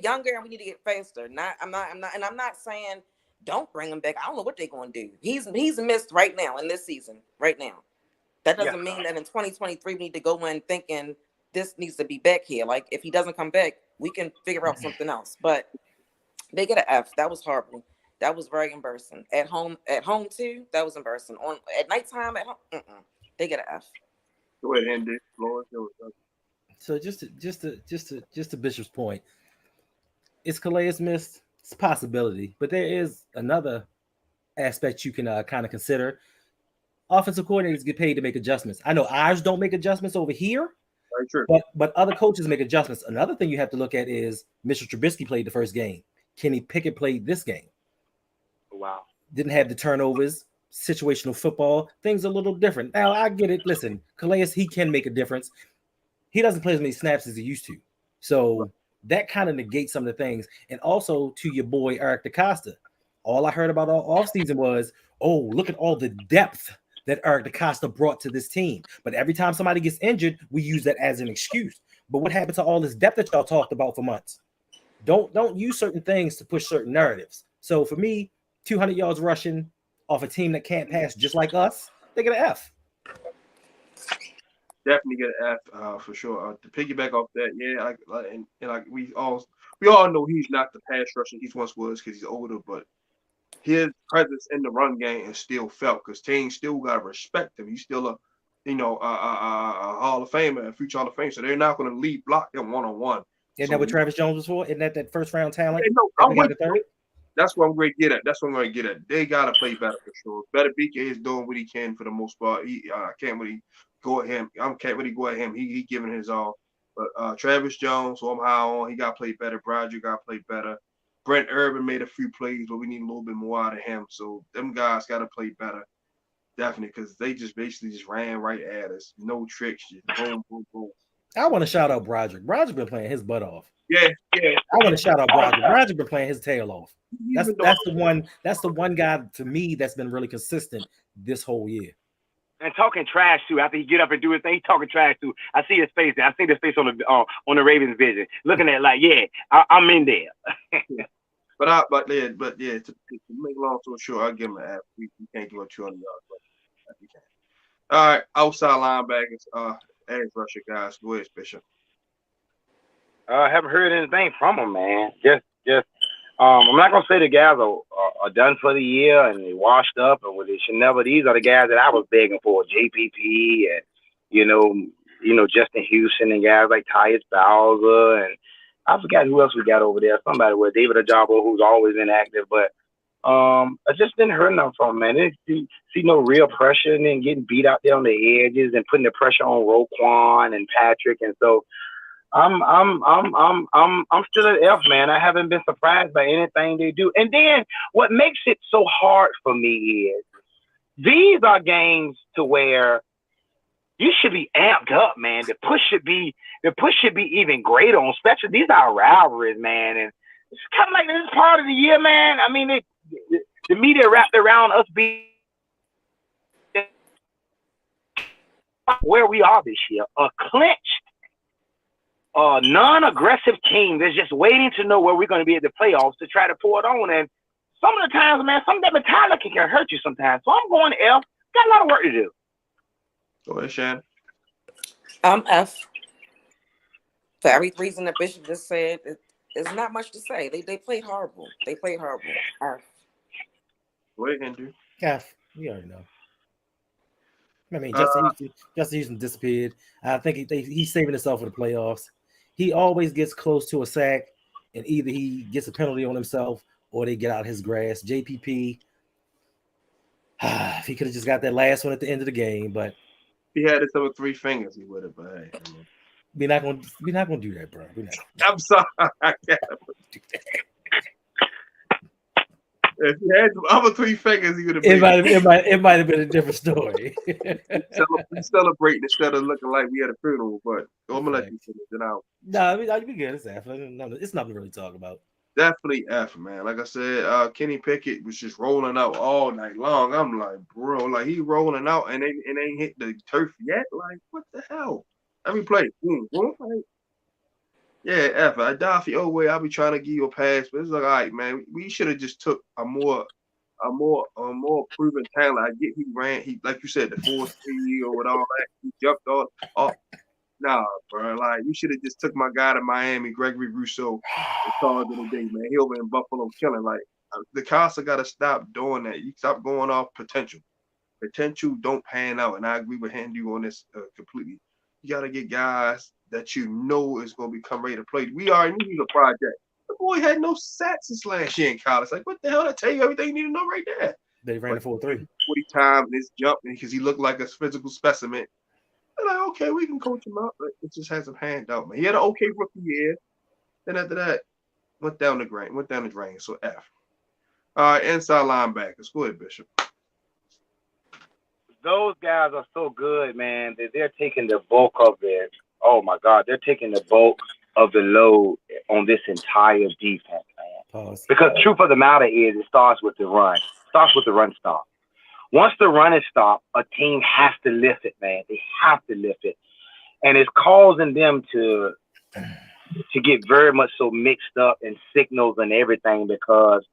younger, and we need to get faster. I'm not saying don't bring him back. I don't know what they're going to do. He's missed right now in this season, right now. That doesn't mean that in 2023 we need to go in thinking this needs to be back here. Like, if he doesn't come back, we can figure out something else. But they get an F. That was horrible. That was very embarrassing. At home too, that was embarrassing. At nighttime at home, they get an F. Go ahead, Hendy. Lord, so just to Bishop's point, is Calais missed? It's a possibility, but there is another aspect you can kind of consider. Offensive coordinators get paid to make adjustments. I know ours don't make adjustments over here, very true. But other coaches make adjustments. Another thing you have to look at is Mitchell Trubisky played the first game. Kenny Pickett played this game. Wow. Didn't have the turnovers. Situational football, things are a little different. Now I get it. Listen, Calais, he can make a difference. He doesn't play as many snaps as he used to. So that kind of negates some of the things. And also to your boy, Eric DeCosta, all I heard about all offseason was, oh, look at all the depth that Eric DeCosta brought to this team. But every time somebody gets injured, we use that as an excuse. But what happened to all this depth that y'all talked about for months? Don't use certain things to push certain narratives. So for me, 200 yards rushing off a team that can't pass just like us, they get an F. Definitely get an F for sure. To piggyback off that, we all know he's not the pass rusher he once was because he's older, but his presence in the run game is still felt because teams still gotta respect him. He's still a Hall of Famer, a future Hall of Fame, so they're not going to lead block him one-on-one. Isn't that what Travis Jones was for? Isn't that first round talent? Yeah, no, that's what I'm going to get at. They got to play better for sure. Better BK is doing what he can for the most part. I can't really go at him. He giving his all. But Travis Jones, who I'm high on, he got to play better. Broderick got to play better. Brent Urban made a few plays, but we need a little bit more out of him. So them guys got to play better. Definitely, because they just basically ran right at us. No tricks. Just boom, boom, boom. I want to shout out Broderick. Broderick been playing his butt off. Yeah. I want to shout out Broderick. Broderick been playing his tail off. That's the one guy to me that's been really consistent this whole year. And talking trash too. After he get up and do his thing, he talking trash too. I see his face. I see his face on the Ravens vision, looking at it like, yeah, I'm in there. But to make a long story short, I'll give him an F. We can't give up 200 yards, but we can. All right, outside linebackers, edge rusher guys. Go ahead, Bishop. I haven't heard anything from him, man. I'm not gonna say the guys are done for the year and they washed up and they should never. These are the guys that I was begging for, JPP and Justin Houston and guys like Tyus Bowser, and I forgot who else we got over there. Somebody with David Ajabo, who's always inactive, but I just didn't hear enough from him, man. Didn't see no real pressure and then getting beat out there on the edges and putting the pressure on Roquan and Patrick, and so. I'm still at F, man. I haven't been surprised by anything they do. And then what makes it so hard for me is these are games to where you should be amped up, man. The push should be even greater on special. These are rivalries, man, and it's kind of like this is part of the year, man. I mean, the media wrapped around us being where we are this year, a clinched. Non-aggressive team that's just waiting to know where we're going to be at the playoffs to try to pour it on. And some of the times, man, some of that mentality can hurt you sometimes. So I'm going F. Got a lot of work to do. Go ahead, Shannon. F. For every reason that Bishop just said, there's not much to say. They played horrible. F. Go ahead, Andrew. F. You already know. I mean, Justin Houston disappeared. I think he's saving himself for the playoffs. He always gets close to a sack, and either he gets a penalty on himself or they get out his grass. JPP, if he could have just got that last one at the end of the game, but he had his over 3 fingers, he would have. But hey, we're not gonna do that, bro. We're not. I'm sorry. I can't do that. If he had the other 3 fingers, he would have. It might have been a different story. We celebrating instead of looking like we had a funeral. But I'm gonna let you finish it out. No, I'll be good. It's nothing to really talk about. Definitely F, man. Like I said, Kenny Pickett was just rolling out all night long. I'm like, bro, like he rolling out and ain't hit the turf yet. Like, what the hell? Every play, boom, boom. Like, yeah, F. I die for your way. I'll be trying to give you a pass, but it's like, all right, man. We should have just took a more proven talent. I get he ran. He like you said, the 4-3 or whatever. He jumped off. Nah, bro. Like you should have just took my guy to Miami, Gregory Rousseau, and called it a day, man. He over in Buffalo killing. Like the Casa got to stop doing that. You stop going off potential. Potential don't pan out, and I agree with Hendo on this completely. You got to get guys that you know is going to become ready to play. We already knew he was a project. The boy had no sacks since last year in college. Like, what the hell? I tell you everything you need to know right there. They ran a 4-3. 40 times in his jump because he looked like a physical specimen. They're like, okay, we can coach him out, but it just hasn't panned out, man. He had an okay rookie year. Then after that, went down the drain. So F. All right, inside linebackers. Go ahead, Bishop. Those guys are so good, man, that they're taking the bulk of it. Oh my God, they're taking the bulk of the load on this entire defense, man. Pause. Because the truth of the matter is, it starts with the run. It starts with the run stop. Once the run is stopped, a team has to lift it, man. They have to lift it, and it's causing them to get very much so mixed up in signals and everything because,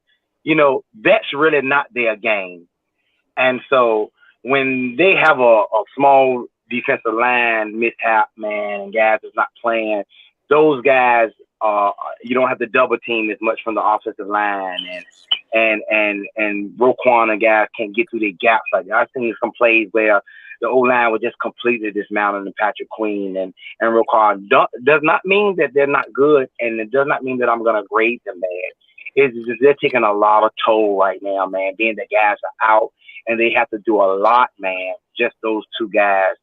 that's really not their game. And so when they have a small defensive line mishap, man, and guys is not playing, those guys, you don't have to double team as much from the offensive line, and Roquan and guys can't get through their gaps like that. I've seen some plays where the O-line was just completely dismounting Patrick Queen and Roquan. Does not mean that they're not good, and it does not mean that I'm going to grade them bad. It's just they're taking a lot of toll right now, man, being the guys are out, and they have to do a lot, man, just those 2 guys.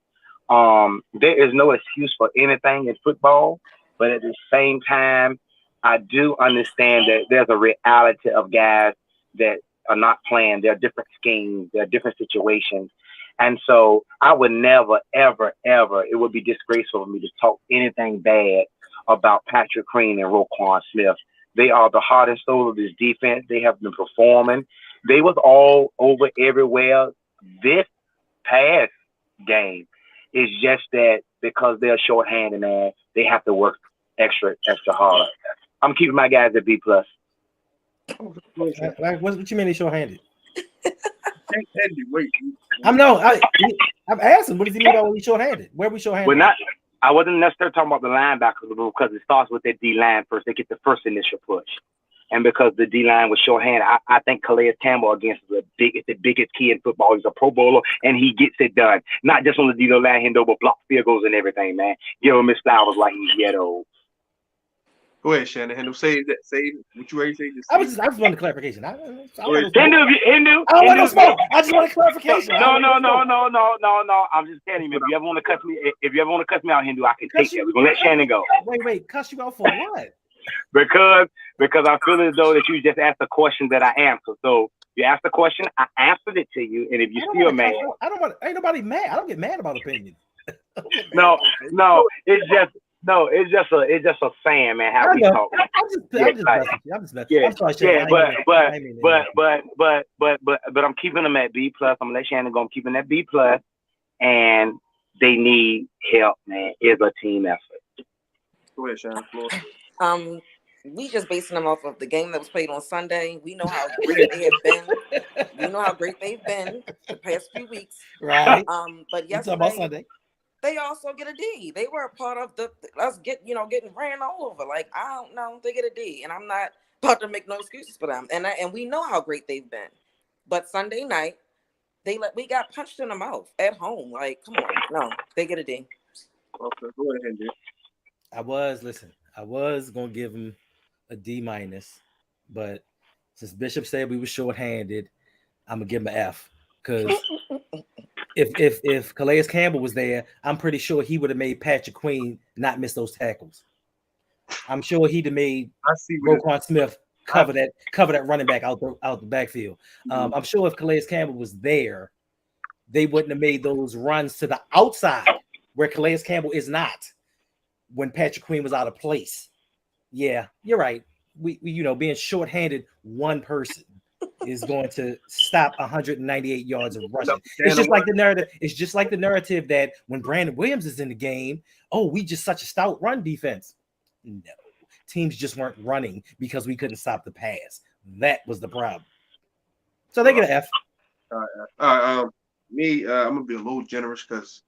There is no excuse for anything in football, but at the same time, I do understand that there's a reality of guys that are not playing. There are different schemes. There are different situations. And so I would never, ever, ever, it would be disgraceful for me to talk anything bad about Patrick Queen and Roquan Smith. They are the heart and soul of this defense. They have been performing. They was all over everywhere. This past game is just that because they're shorthanded, man, they have to work extra hard. I'm keeping my guys at B+. Like, what you mean they short-handed? Wait. I'm asking, what does he mean by when we short-handed? Where we short-handed? I wasn't necessarily talking about the linebackers because it starts with their D-line first. They get the first initial push. And because the D-line was short-handed, I think Calais Campbell against the biggest key in football. He's a Pro Bowler, and he gets it done. Not just on the D-line, Hendo, but block field goals and everything, man. Give him his flowers like he's ghetto. Go ahead, Shannon. Hendo, say what you ready to say. I just wanted clarification. Hendo. I just want a clarification. No. I'm just telling you, if you ever want to cuss me out, Hendo, I can take that. We're gonna let Shannon go. Wait, cuss you out for what? Because I feel as though that you just asked a question that I answered. So you asked the question, I answered it to you, and if you're still mad, ain't nobody mad. I don't get mad about opinions. No, it's just a saying, man. How we talk. I'm just messing. I'm sorry, but I'm keeping them at B+. I'm gonna let Shannon go. I'm keeping that B+, and they need help, man. It's a team effort. Go ahead, Shannon. We just basing them off of the game that was played on Sunday. We know how great they have been. We know how great they've been the past few weeks. Right. But yesterday, they also get a D. They were a part of getting ran all over. Like, I don't know, they get a D, and I'm not about to make no excuses for them. And we know how great they've been. But Sunday night, we got punched in the mouth at home. Like, come on, no, they get a D. Okay, go ahead, Henry. I was gonna give him a D minus, but since Bishop said we were short-handed, I'm gonna give him an F. Because if Calais Campbell was there, I'm pretty sure he would have made Patrick Queen not miss those tackles. I'm sure he'd have made Roquan Smith cover that running back out the backfield. I'm sure if Calais Campbell was there, they wouldn't have made those runs to the outside where Calais Campbell is not when Patrick Queen was out of place. Yeah, you're right. We being short-handed, one person is going to stop 198 yards of rushing. It's just like the narrative. It's just like the narrative that when Brandon Williams is in the game, oh, we just such a stout run defense. No, teams just weren't running because we couldn't stop the pass. That was the problem. So they get an F. Me, I'm gonna be a little generous because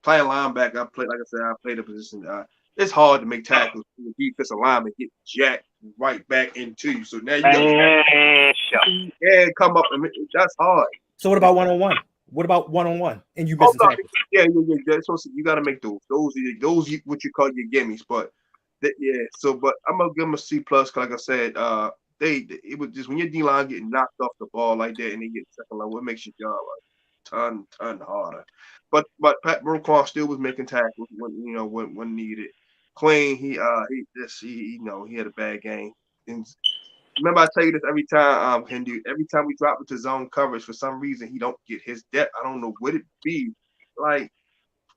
playing linebacker, I played a position. It's hard to make tackles when the defensive lineman get jacked right back into you. So now you got come up and that's hard. So what about one-on-one? What about one-on-one? And you miss tackles? Yeah. So you got to make those. Those what you call your gimmies. But but I'm gonna give them a C plus. Like I said, it was just when your D line getting knocked off the ball like that and they get second line, what makes your job like ton harder. But Pat Roquan still was making tackles when needed. Queen, he had a bad game. And remember, I tell you this every time, Hendo. Every time we drop into zone coverage, for some reason he don't get his depth. I don't know what it be. Like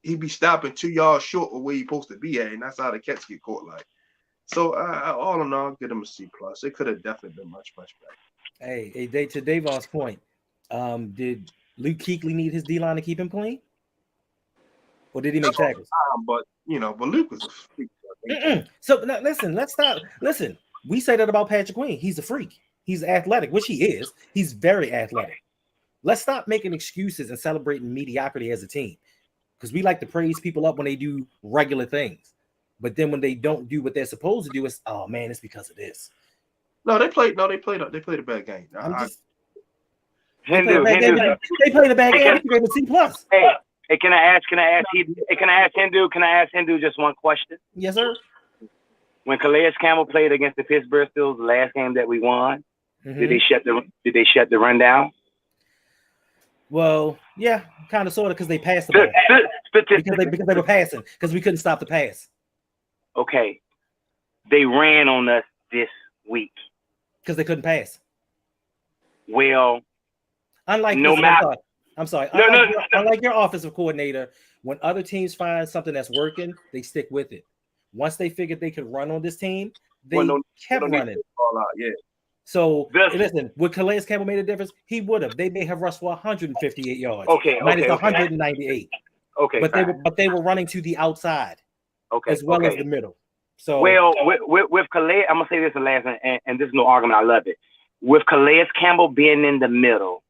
he be stopping 2 yards short of where he's supposed to be at, and that's how the cats get caught. Like so, all in all, I'll give him a C plus. It could have definitely been much better. Hey, to Davon's point, did Luke Kuechly need his D line to keep him clean? Or did he make tackles? But Luke was a freak. So now, listen, let's stop. Listen, we say that about Patrick Queen. He's a freak. He's athletic, which he is. He's very athletic. Let's stop making excuses and celebrating mediocrity as a team, because we like to praise people up when they do regular things, but then when they don't do what they're supposed to do, it's oh man, it's because of this. No, they played a bad game. They played a bad game. They gave a C plus. Hey, can I ask Hendo just one question? Yes, sir. When Calais Campbell played against the Pittsburgh Steelers, the last game that we won, did they shut the run down? Well, yeah, kind of, sort of, because they passed the ball. Because they were passing, because we couldn't stop the pass. Okay, they ran on us this week because they couldn't pass. Well, unlike no matter. I'm sorry. Unlike your offensive coordinator, when other teams find something that's working, they stick with it. Once they figured they could run on this team, they kept running. So listen, would Calais Campbell made a difference? He would have. They may have rushed for 158 yards. Minus 198. Okay. But they were running to the outside. As well as the middle. So with Calais, I'm gonna say this the last one, and this is no argument. I love it. With Calais Campbell being in the middle,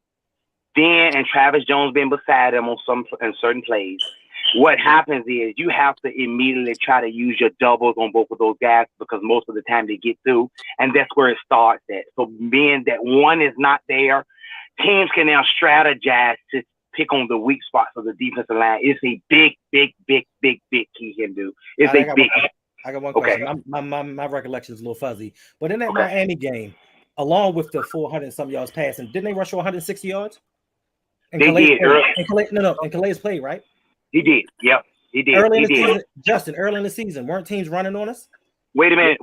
and Travis Jones being beside him on certain plays, what happens is you have to immediately try to use your doubles on both of those guys because most of the time they get through, and that's where it starts at. So being that one is not there, teams can now strategize to pick on the weak spots of the defensive line. It's a big key, Hendo. It's a big. I got one question. My recollection is a little fuzzy, but in that Miami game, along with the 400 and some yards passing, didn't they rush for 160 yards? And they did. And Calais played, right? He did. Yep, he did. Early in the season, Justin. Early in the season, weren't teams running on us? Wait a minute.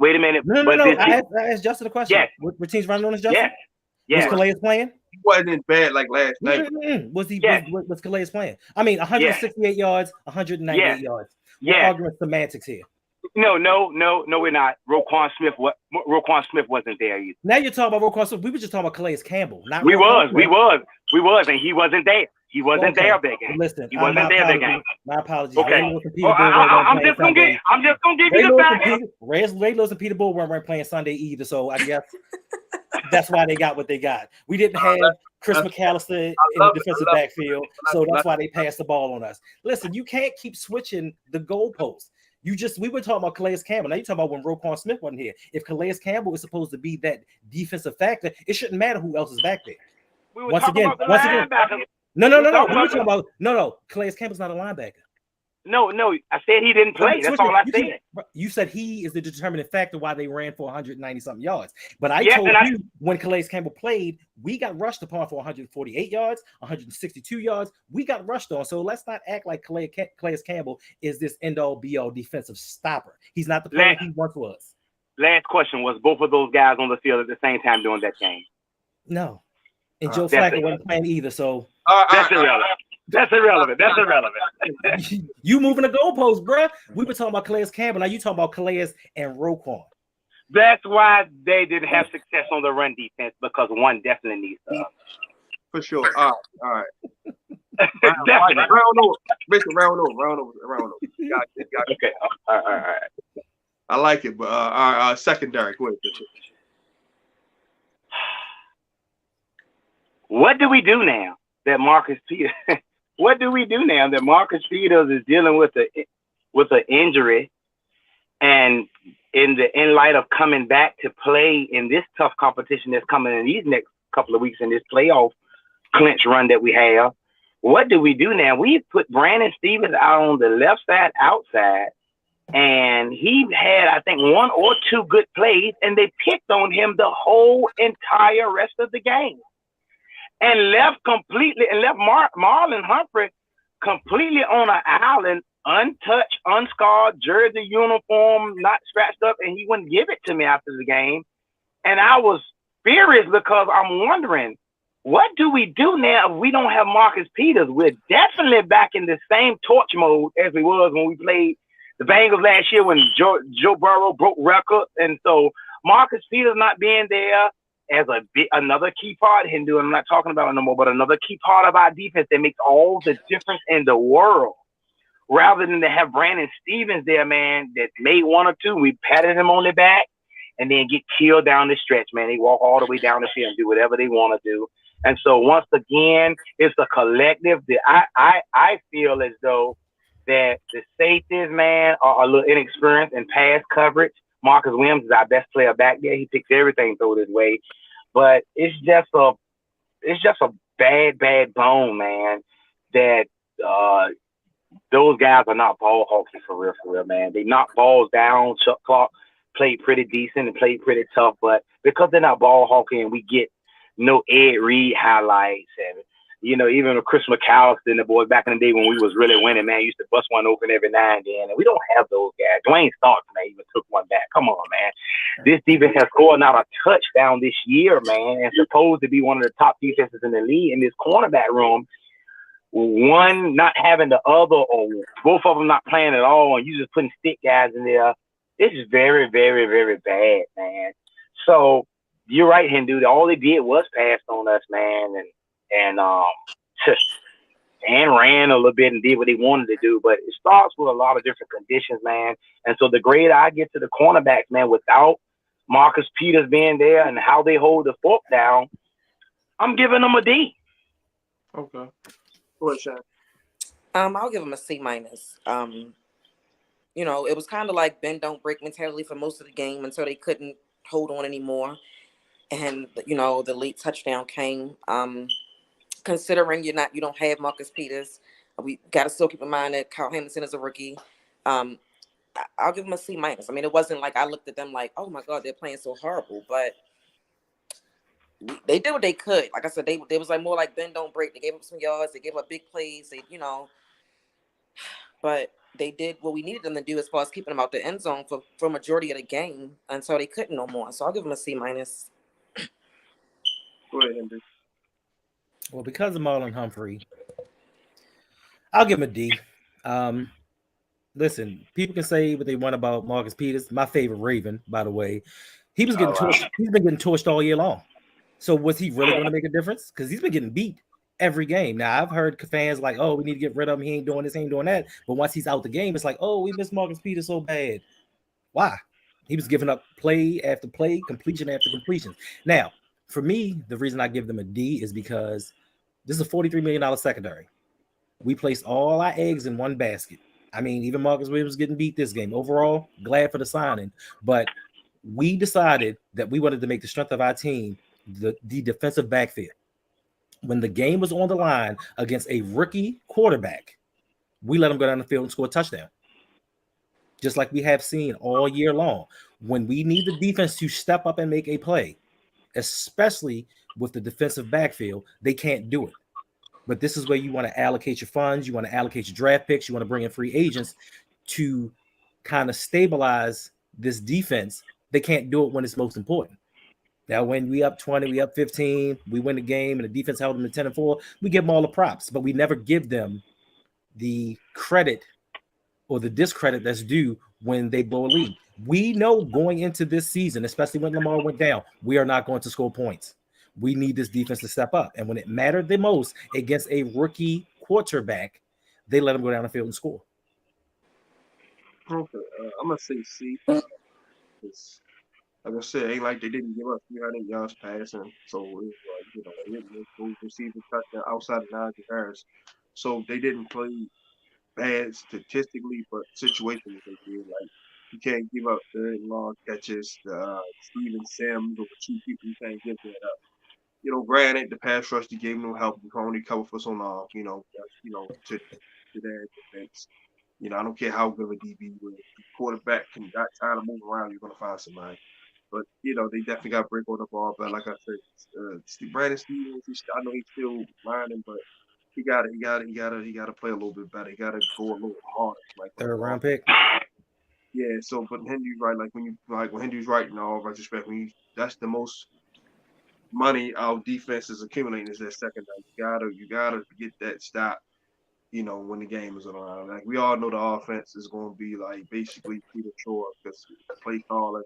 No. I asked Justin a question. Yeah. Were teams running on us, Justin? Yeah. Was Calais playing? He wasn't bad like last night. Was Calais playing? I mean, 168 yards, 198 yards. We're arguing semantics here. No, we're not. Roquan Smith wasn't there either. Now you're talking about Roquan Smith. We were just talking about Calais Campbell. We was, and he wasn't there. He wasn't there that game. Listen, he wasn't there that game. My apologies. Okay. I'm just gonna give you the facts. Ray Lewis and Peter Bull weren't playing Sunday either, so I guess that's why they got what they got. We didn't have Chris McAllister in the defensive backfield, so that's why they passed the ball on us. Listen, you can't keep switching the goalposts. We were talking about Calais Campbell. Now you're talking about when Roquan Smith wasn't here. If Calais Campbell was supposed to be that defensive factor, it shouldn't matter who else is back there. Once again, No. We were talking about no. Calais Campbell's not a linebacker. No. I said he didn't play. That's all I said. You said he is the determining factor why they ran for 190 something yards. But I told you when Calais Campbell played, we got rushed upon for 148 yards, 162 yards. We got rushed on. So let's not act like Calais Campbell is this end-all be-all defensive stopper. He's not the player he once was. Last question: was both of those guys on the field at the same time during that game? No. And Joe Flacco wasn't playing either. So that's irrelevant. That's irrelevant. You moving the goalposts, bro. We were talking about Calais Campbell. Now you talking about Calais and Roquan. That's why they didn't have success on the run defense, because one definitely needs to. For sure. All right. Definitely. Round over. Basically, round over. Got it. Okay. All right. I like it, but our secondary. Go ahead, Bishop. What do we do now that Marcus Peters? What do we do now that Marcus Peters is dealing with an injury, and in light of coming back to play in this tough competition that's coming in these next couple of weeks in this playoff clinch run that we have? What do we do now? We put Brandon Stevens out on the left side outside, and he had, I think, one or two good plays, and they picked on him the whole entire rest of the game. And left Marlon Humphrey completely on an island, untouched, unscarred, jersey uniform, not scratched up, and he wouldn't give it to me after the game. And I was furious because I'm wondering, what do we do now if we don't have Marcus Peters? We're definitely back in the same torch mode as we was when we played the Bengals last year when Joe Burrow broke records. And so Marcus Peters not being there as another key part, Hendo, I'm not talking about it no more, but another key part of our defense that makes all the difference in the world. Rather than to have Brandon Stevens there, man, that made one or two, we patted him on the back and then get killed down the stretch, man. They walk all the way down the field and do whatever they want to do. And so once again, it's a collective. I feel as though that the safeties, man, are a little inexperienced in pass coverage. Marcus Williams is our best player back there. He picks everything through his way. But it's just a bad bone, man, that those guys are not ball hawking for real, man. They knock balls down. Chuck Clark played pretty decent and played pretty tough, but because they're not ball hawking, we get no Ed Reed highlights. And, you know, even Chris McAllister and the boys back in the day when we was really winning, man, used to bust one open every now and then. And we don't have those guys. Dwayne Starks, man, even took one back. Come on, man. This defense has scored not a touchdown this year, man, and supposed to be one of the top defenses in the league. In this cornerback room, one not having the other, or both of them not playing at all, and you just putting stick guys in there. This is very, very, very bad, man. So you're right, Hendo. All they did was pass on us, man, and ran a little bit and did what they wanted to do. But it starts with a lot of different conditions, man. And so the grade I get to the cornerbacks, man, without Marcus Peters being there and how they hold the fork down, I'm giving them a D. Okay. Go ahead, Shannon. I'll give them a C minus. You know, it was kind of like bend don't break mentality for most of the game until they couldn't hold on anymore. And, you know, the late touchdown came. Considering you don't have Marcus Peters, we got to still keep in mind that Co Henson is a rookie. I'll give them a C minus. I mean, it wasn't like I looked at them like, oh my God, they're playing so horrible, but they did what they could. Like I said, they was like more like bend don't break. They gave up some yards, they gave up big plays, but they did what we needed them to do as far as keeping them out the end zone for majority of the game until they couldn't no more. So I'll give them a C minus. Go ahead, Henry. Well, because of Marlon Humphrey, I'll give him a D. Listen, people can say what they want about Marcus Peters. My favorite Raven, by the way. He was getting torched. He's been getting torched all year long. So was he really going to make a difference? Because he's been getting beat every game. Now, I've heard fans like, oh, we need to get rid of him. He ain't doing this, he ain't doing that. But once he's out the game, it's like, oh, we miss Marcus Peters so bad. Why? He was giving up play after play, completion after completion. Now, for me, the reason I give them a D is because this is a $43 million secondary. We placed all our eggs in one basket. I mean, even Marcus Williams was getting beat this game. Overall, glad for the signing. But we decided that we wanted to make the strength of our team the defensive backfield. when the game was on the line against a rookie quarterback, we let him go down the field and score a touchdown. Just like we have seen all year long. When we need the defense to step up and make a play, especially with the defensive backfield, they can't do it. But this is where you want to allocate your funds, you want to allocate your draft picks, you want to bring in free agents to kind of stabilize this defense. They can't do it when it's most important. Now, when we up 20, we up 15, we win the game, and the defense held them to 10-4, we give them all the props, but we never give them the credit or the discredit that's due when they blow a lead. We know going into this season, especially when Lamar went down, we are not going to score points. We need this defense to step up. And when it mattered the most against a rookie quarterback, they let him go down the field and score. Okay, I'm going to say C. Like I said, it ain't like they didn't give us 300 yards passing. So it was like, they didn't receive a touchdown outside of Najee Harris. So they didn't play bad statistically, but situationally they did. Like, you can't give up third and long catches. Steven Sims over two people, you can't give that up. Granted, the pass rush, they gave no help. You can only cover for so long, to their defense. I don't care how good a DB is. The quarterback got time to move around, you're going to find somebody. But, they definitely got to break on the ball. But like I said, Brandon Stevens, I know he's still learning, but he got to play a little bit better. He got to go a little harder. Like third round pick. Yeah. So, but Henry's right. When Henry's right in all retrospect, that's the most money our defense is accumulating is that second down. You gotta get that stop. When the game is around. Like we all know the offense is going to be like basically premature because play calling,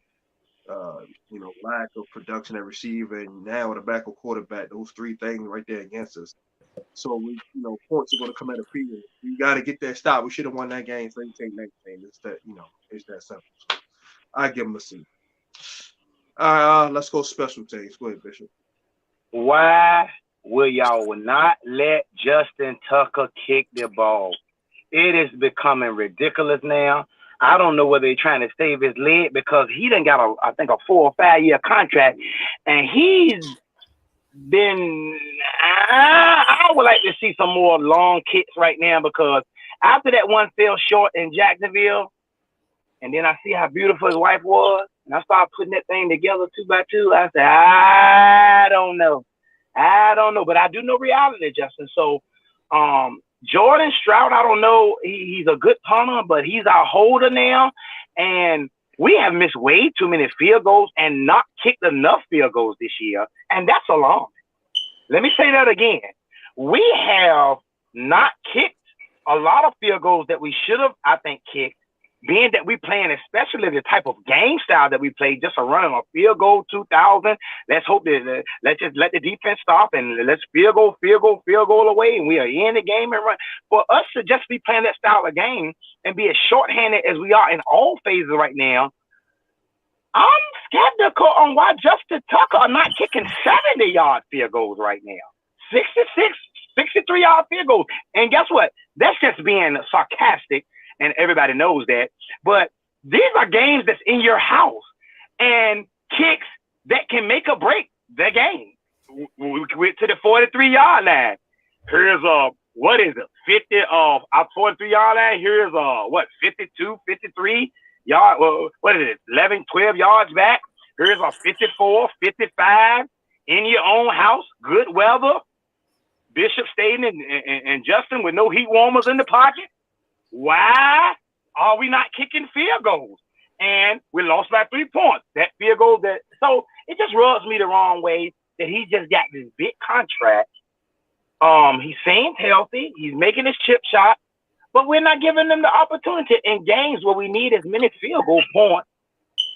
lack of production at receiver, and now with a backup quarterback, those three things right there against us. So we, points are going to come at a premium. You got to get that stop. We should have won that game, so you take next game. It's that, it's that simple. So I give him a C. All right, let's go special teams. Go ahead, Bishop. Why will y'all not let Justin Tucker kick the ball? It is becoming ridiculous now. I don't know whether they're trying to save his leg because he done got I think a 4 or 5 year contract, and he's been. I would like to see some more long kicks right now because after that one fell short in Jacksonville, and then I see how beautiful his wife was, and I started putting that thing together 2 by 2. I said, I don't know, but I do know reality, Justin. So, Jordan Stroud, I don't know. He's a good punter, but he's our holder now, and we have missed way too many field goals and not kicked enough field goals this year, and that's alarming. Let me say that again. We have not kicked a lot of field goals that we should have, I think, kicked, being that we playing especially the type of game style that we play, just a running a field goal 2,000. Let's hope that let's just let the defense stop and let's field goal away, and we are in the game and run. For us to just be playing that style of game and be as shorthanded as we are in all phases right now, I'm skeptical on why Justin Tucker are not kicking 70-yard field goals right now. 66, 63-yard field goals. And guess what? That's just being sarcastic, and everybody knows that. But these are games that's in your house and kicks that can make or break the game. We went to the 43-yard line. Here's what is it? 50 of our 43-yard line. Here's 52, 53 yard. What is it? 11, 12 yards back. Here's a 54, 55 in your own house. Good weather. Bishop, Staten, and Justin with no heat warmers in the pocket. Why are we not kicking field goals? And we lost by 3 points. That field goal so it just rubs me the wrong way that he just got this big contract. He seems healthy. He's making his chip shot, but we're not giving them the opportunity in games where we need as many field goal points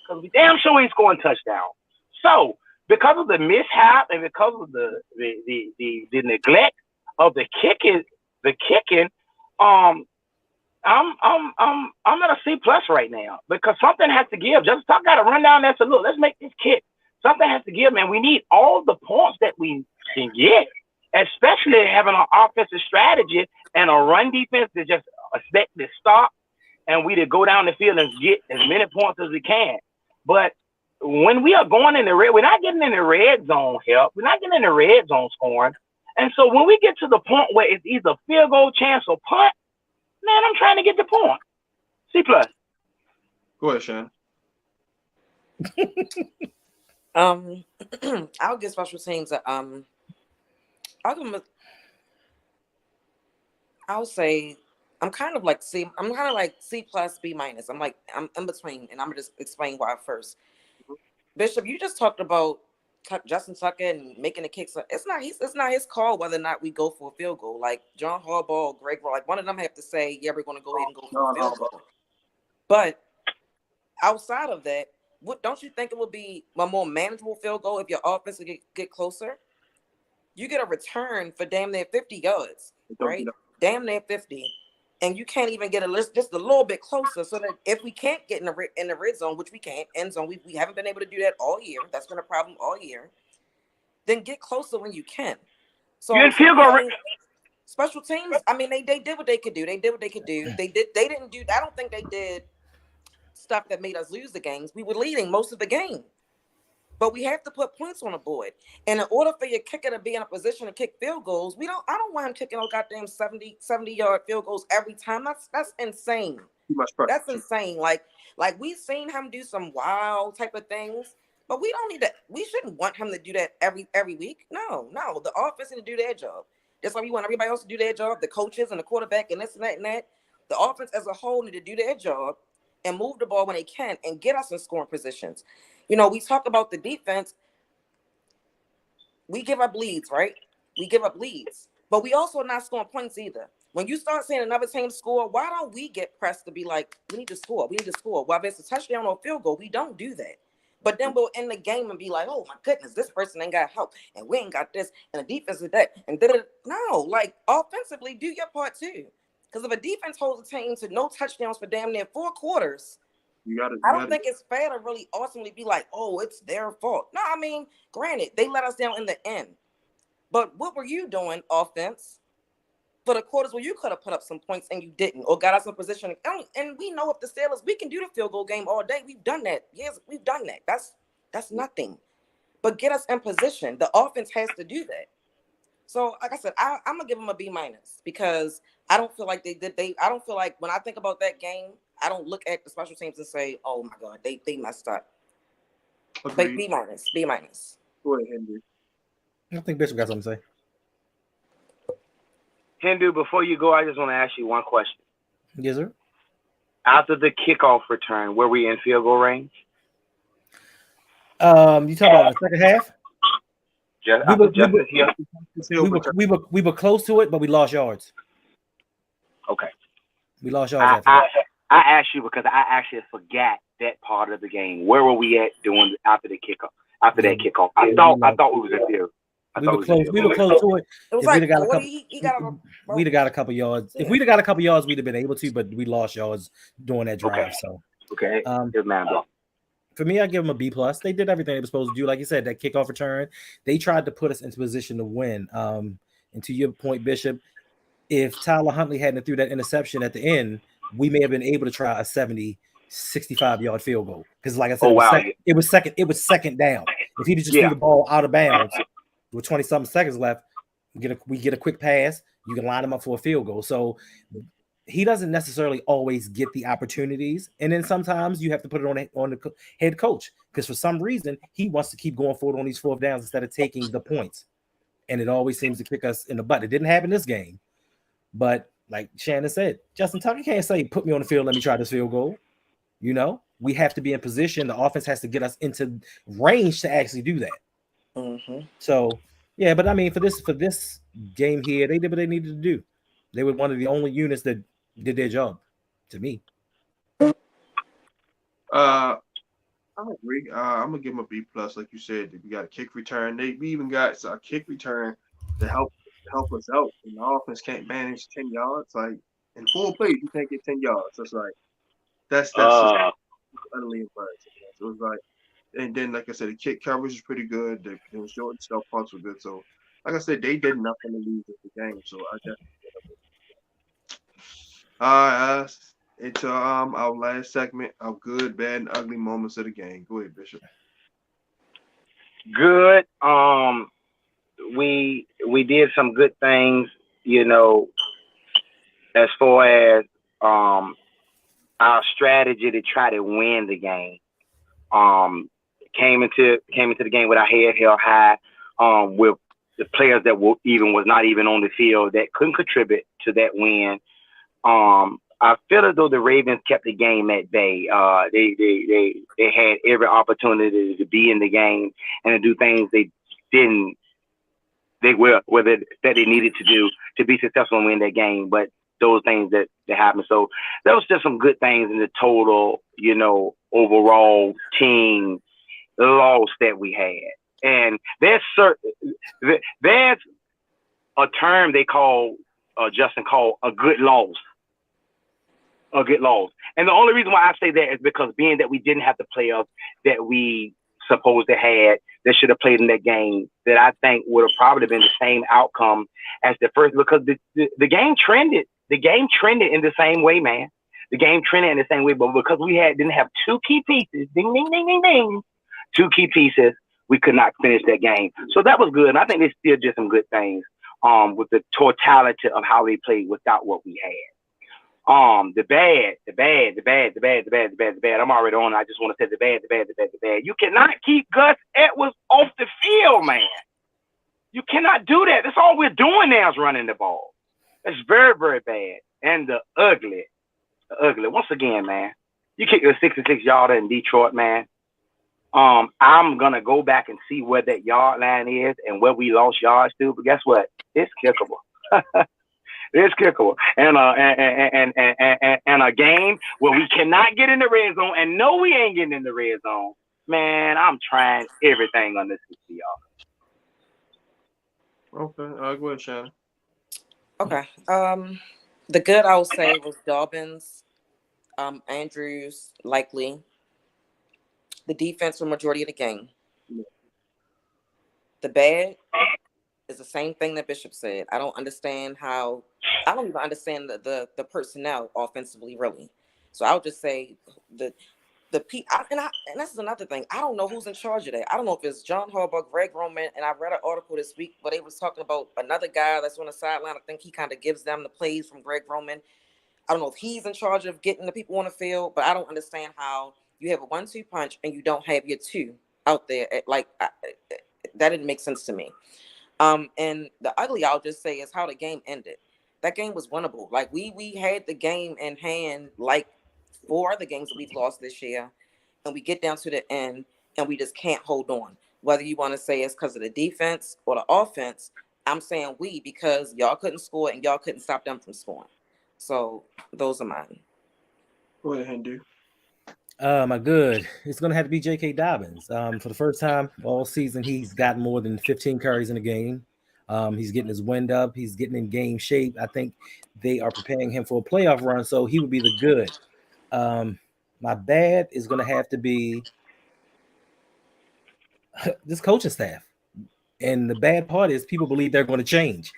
because we damn sure ain't scoring touchdowns. So because of the mishap and because of the neglect of the kicking, I'm at a C+ right now because something has to give. Just got to run down there and say, look, let's make this kick. Something has to give, man. We need all the points that we can get, especially having an offensive strategy and a run defense that just expect to stop and we to go down the field and get as many points as we can. But when we are going in the red, we're not getting in the red zone help. We're not getting in the red zone scoring. And so when we get to the point where it's either field goal chance or punt, man, I'm trying to get the point. C plus. Go ahead, Shannon. I'll give special teams I'll give them I'll say I'm kind of like C plus B minus. I'm in between, and I'm gonna just explain why first. Bishop, you just talked about Justin Tucker and making the kicks. It's not his call whether or not we go for a field goal. Like John Harbaugh, Greg, like one of them have to say, yeah, we're gonna go ahead and go for a field goal. But outside of that, don't you think it would be a more manageable field goal if your offense would get closer? You get a return for damn near 50 yards, right? Damn near 50. And you can't even get just a little bit closer, so that if we can't get in the red zone, which we can't, end zone, we haven't been able to do that all year. That's been a problem all year. Then get closer when you can. So special teams, I mean, they did what they could do. They did what they could do. They didn't do. I don't think they did stuff that made us lose the games. We were leading most of the game. But we have to put points on the board. And in order for your kicker to be in a position to kick field goals, I don't want him kicking those goddamn 70-yard field goals every time. That's insane. Too much pressure. That's insane. Like we've seen him do some wild type of things, but we don't need that. We shouldn't want him to do that every week. No. The offense need to do their job. Just like we want everybody else to do their job, the coaches and the quarterback and this and that and that. The offense as a whole need to do their job and move the ball when they can and get us in scoring positions. You know, we talk about the defense. We give up leads, right? We give up leads. But we also not scoring points either. When you start seeing another team score, why don't we get pressed to be like, we need to score. Whether it's a touchdown or a field goal, we don't do that. But then we'll end the game and be like, oh, my goodness, this person ain't got help. And we ain't got this. And the defense is that. And no, like, offensively, do your part too. Because if a defense holds a team to no touchdowns for damn near 4 quarters, I don't think it's fair to really ultimately be like, oh, it's their fault. No, I mean, granted, they let us down in the end. But what were you doing, offense, for the quarters where you could have put up some points and you didn't, or got us in position? And we know if the Steelers, we can do the field goal game all day. We've done that. Yes, we've done that. That's nothing. But get us in position. The offense has to do that. So, like I said, I'm gonna give them a B minus because I don't feel like I don't feel like when I think about that game, I don't look at the special teams and say, "Oh my God, they messed up." But B minus. Go ahead, Henry. I think Bishop got something to say. Hendo, before you go, I just want to ask you one question. Yes, sir. After the kickoff return, were we in field goal range? You talking about the second half? We were close to it, but we lost yards. Okay. We lost yards. I asked you because I actually forgot that part of the game. Where were we at doing after the kickoff? After that kickoff, I thought we was in field. We were close to it. It was like 40, we'd have got a couple yards. Yeah. If we'd have got a couple yards, we'd have been able to, but we lost yards during that drive. Okay. So For me, I give them a B plus. They did everything they were supposed to do. Like you said, that kickoff return, they tried to put us into position to win. And to your point, Bishop, if Tyler Huntley hadn't threw that interception at the end, we may have been able to try a 65-yard field goal. Because like I said, it was second down. If he just threw the ball out of bounds with 20-something seconds left, we get a quick pass, you can line him up for a field goal. So he doesn't necessarily always get the opportunities. And then sometimes you have to put it on the head coach because for some reason he wants to keep going forward on these 4th downs instead of taking the points. And it always seems to kick us in the butt. It didn't happen this game. But like Shannon said, Justin Tucker can't say, put me on the field, let me try this field goal. You know, we have to be in position. The offense has to get us into range to actually do that. Mm-hmm. So, yeah, but I mean, for this game here, they did what they needed to do. They were one of the only units that did their job, to me. I agree. I'm gonna give them a B plus, like you said. We got a kick return. We even got a kick return to help us out. And the offense can't manage 10 yards. Like in 4 plays, you can't get 10 yards. That's like that's just utterly embarrassing. So it was like, and then like I said, the kick coverage is pretty good. The short stuff punts were good. So like I said, they did nothing to lose the game. So I definitely. Into our last segment of good, bad, and ugly moments of the game. Go ahead, Bishop. Good. we did some good things, you know, as far as um our strategy to try to win the game. Um, came into the game with our head held high, with the players that was not even on the field that couldn't contribute to that win. I feel as though the Ravens kept the game at bay. They had every opportunity to be in the game and to do things they didn't they were whether that they needed to do to be successful and win that game. But those things that happened. So there was just some good things in the total, you know, overall team loss that we had. And there's a term they call Justin called a good loss. A good loss. And the only reason why I say that is because being that we didn't have the players that we supposed to had that should have played in that game, that I think would have probably been the same outcome as the first, because the game trended. The game trended in the same way, man. The game trended in the same way, but because we didn't have two key pieces, ding, ding, ding, ding, ding, two key pieces, we could not finish that game. So that was good. And I think they still did some good things with the totality of how they played without what we had. The bad. I'm already on. I just want to say the bad. You cannot keep Gus Edwards off the field, man. You cannot do that. That's all we're doing now is running the ball. That's very, very bad. And the ugly. Once again, man, you kicked a 66-yarder in Detroit, man. I'm gonna go back and see where that yard line is and where we lost yards to. But guess what? It's kickable. It's kickable. And a game where we cannot get in the red zone and no, we ain't getting in the red zone. Man, I'm trying everything on this y'all. Okay, go ahead, Shannon. Okay. The good I would say was Dobbins, Andrews, likely. The defense for majority of the game. Yeah. The bad is the same thing that Bishop said. I don't understand how. I don't even understand the personnel offensively, really. So I would just say and this is another thing. I don't know who's in charge of that. I don't know if it's John Harbaugh, Greg Roman, and I read an article this week where they was talking about another guy that's on the sideline. I think he kind of gives them the plays from Greg Roman. I don't know if he's in charge of getting the people on the field, but I don't understand how you have a 1-2 punch and you don't have your two out there. That didn't make sense to me. And the ugly, I'll just say, is how the game ended. That game was winnable. Like we had the game in hand, like 4 other games that we've lost this year, and we get down to the end and we just can't hold on. Whether you want to say it's because of the defense or the offense, I'm saying because y'all couldn't score and y'all couldn't stop them from scoring. So those are mine. Go ahead, Hendo. My good. It's going to have to be J.K. Dobbins. For the first time all season, he's gotten more than 15 carries in a game. He's getting his wind up. He's getting in game shape. I think they are preparing him for a playoff run, so he would be the good. My bad is going to have to be this coaching staff. And the bad part is people believe they're going to change.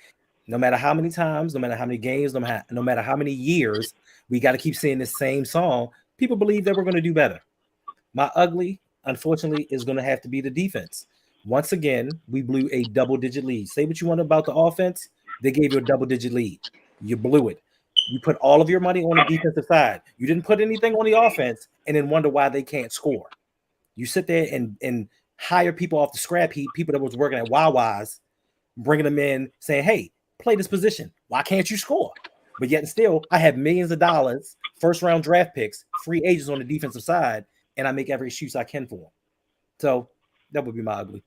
No matter how many times, no matter how many games, no matter how many years, we got to keep saying the same song. People believe that we're going to do better. My ugly, unfortunately, is going to have to be the defense. Once again, we blew a double-digit lead. Say what you want about the offense. They gave you a double-digit lead. You blew it. You put all of your money on the defensive side. You didn't put anything on the offense and then wonder why they can't score. You sit there and hire people off the scrap heap, people that was working at Wawa's, bringing them in, saying, hey, play this position. Why can't you score? But yet and still, I have millions of dollars, first-round draft picks, free agents on the defensive side, and I make every excuse I can for them. So that would be my ugly.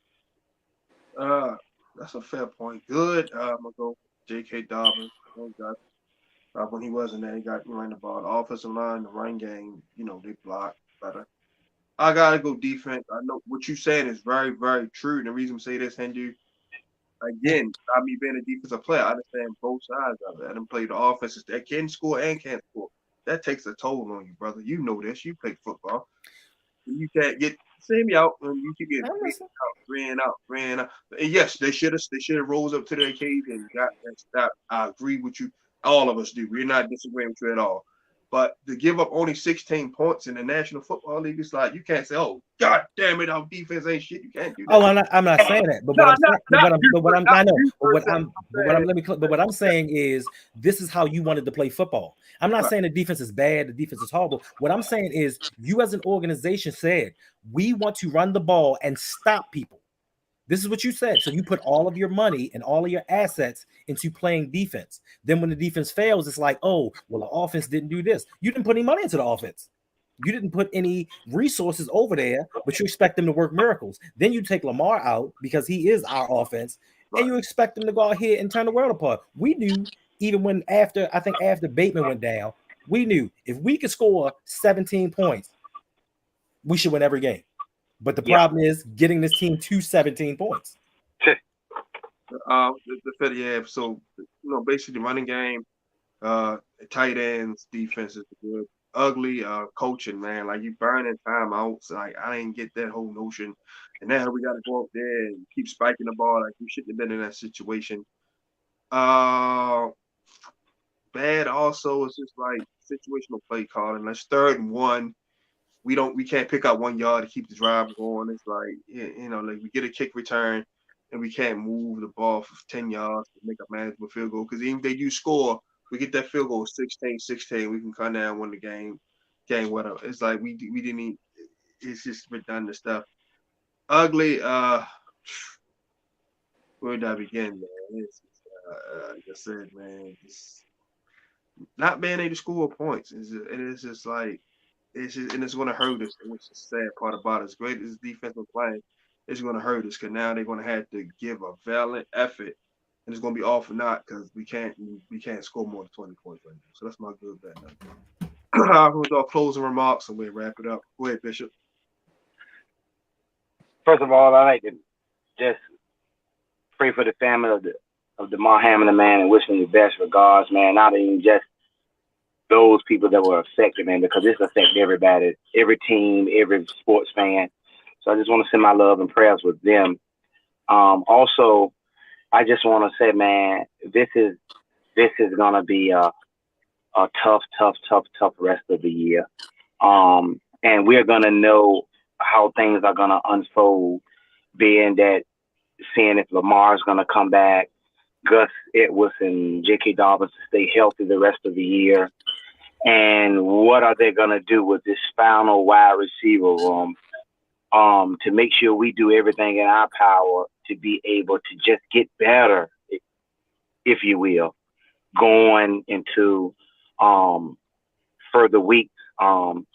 That's a fair point. Good. I'm gonna go J.K. Dobbins. When he wasn't there, he got running the ball. The offensive line, the run game, they block better. I gotta go defense. I know what you're saying is very, very true. And the reason I say this, Hindu, again, me being a defensive player, I understand both sides of it. I done played the offenses that can score and can't score. That takes a toll on you, brother. You know this. You play football. You can't get me out, and you keep getting ran out. And yes, they should have rose up to the occasion and got that stop. I agree with you. All of us do. We're not disagreeing with you at all. But to give up only 16 points in the National Football League, it's like you can't say, "Oh, God damn it, our defense ain't shit." You can't do that. Oh, I'm not saying that, but what I'm saying, I know, but what I'm saying is this is how you wanted to play football. I'm not saying the defense is bad, the defense is horrible. What I'm saying is you as an organization said we want to run the ball and stop people. This is what you said. So you put all of your money and all of your assets into playing defense. Then when the defense fails, it's like, oh, well, the offense didn't do this. You didn't put any money into the offense. You didn't put any resources over there, but you expect them to work miracles. Then you take Lamar out because he is our offense, and you expect them to go out here and turn the world apart. We knew even when after Bateman went down, we knew if we could score 17 points, we should win every game. But the problem is getting this team to 17 points. So basically the running game, tight ends, defense is good. Ugly coaching, man. Like you burning timeouts. Like I didn't get that whole notion. And now we gotta go up there and keep spiking the ball. Like we shouldn't have been in that situation. Bad also is just like situational play calling. That's 3rd and 1. We can't pick out 1 yard to keep the drive going. It's like, like we get a kick return and we can't move the ball for 10 yards to make a manageable field goal. Because even if they do score, we get that field goal 16-16. We can come down, win the game, whatever. It's like we didn't. It's just redundant stuff. Ugly. Where did I begin, man? Like I said, man, it's not being able to score points. It's just like. And it's going to hurt us, which is the sad part about it. As great as defensive play, it's going to hurt us because now they're going to have to give a valiant effort, and it's going to be all for naught because we can't score more than 20 points right now. So that's my good bad. With our closing remarks, and we'll wrap it up. Go ahead, Bishop. First of all, I like to just pray for the family of the Hamlin man and wish them the best regards, man. Not even just those people that were affected, man, because this affected everybody, every team, every sports fan. So I just want to send my love and prayers with them. Also, I just want to say, man, this is gonna be a tough rest of the year. And we're gonna know how things are gonna unfold, being that seeing if Lamar's gonna come back, Gus Edwards and J.K. Dobbins to stay healthy the rest of the year. And what are they going to do with this final wide receiver room to make sure we do everything in our power to be able to just get better, if you will, going into further weeks. I'm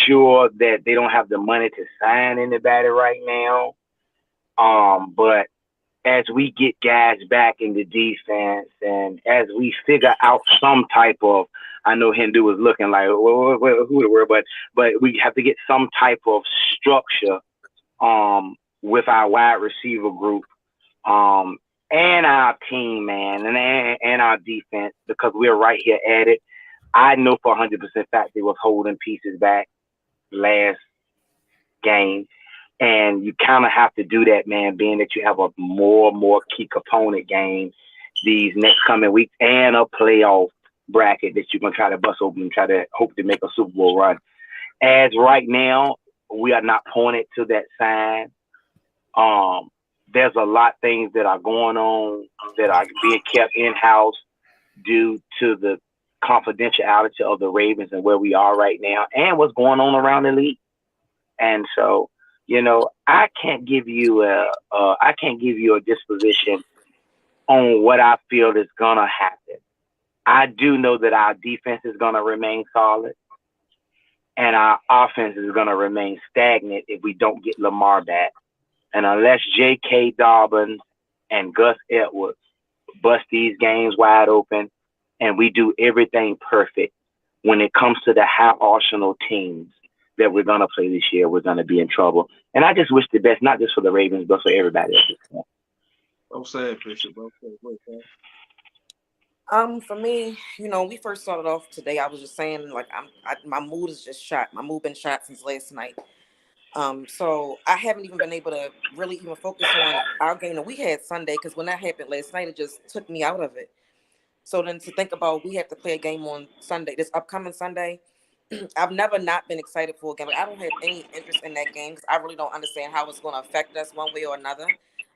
sure that they don't have the money to sign anybody right now. But as we get guys back in the defense and as we figure out some type of, I know Hendo was looking like, who the word, but we have to get some type of structure with our wide receiver group and our team, man, and our defense, because we're right here at it. I know for 100% fact they was holding pieces back last game. And you kind of have to do that, man, being that you have a more key component game these next coming weeks and a playoff bracket that you're going to try to bust open and try to hope to make a Super Bowl run. As right now, we are not pointed to that sign. There's a lot of things that are going on that are being kept in-house due to the confidentiality of the Ravens and where we are right now and what's going on around the league. And so, I can't give you a disposition on what I feel is gonna happen. I do know that our defense is gonna remain solid, and our offense is gonna remain stagnant if we don't get Lamar back. And unless J.K. Dobbins and Gus Edwards bust these games wide open, and we do everything perfect when it comes to the high arsenal teams that we're going to play this year, we're going to be in trouble. And I just wish the best, not just for the Ravens, but for everybody else. I'm saying, Bishop. For me, we first started off today. I was just saying, like, my mood is just shot. My mood been shot since last night. So I haven't even been able to really even focus on our game that we had Sunday, because when that happened last night, it just took me out of it. So then to think about, we have to play a game on Sunday, this upcoming Sunday. I've never not been excited for a game. Like, I don't have any interest in that game because I really don't understand how it's going to affect us one way or another.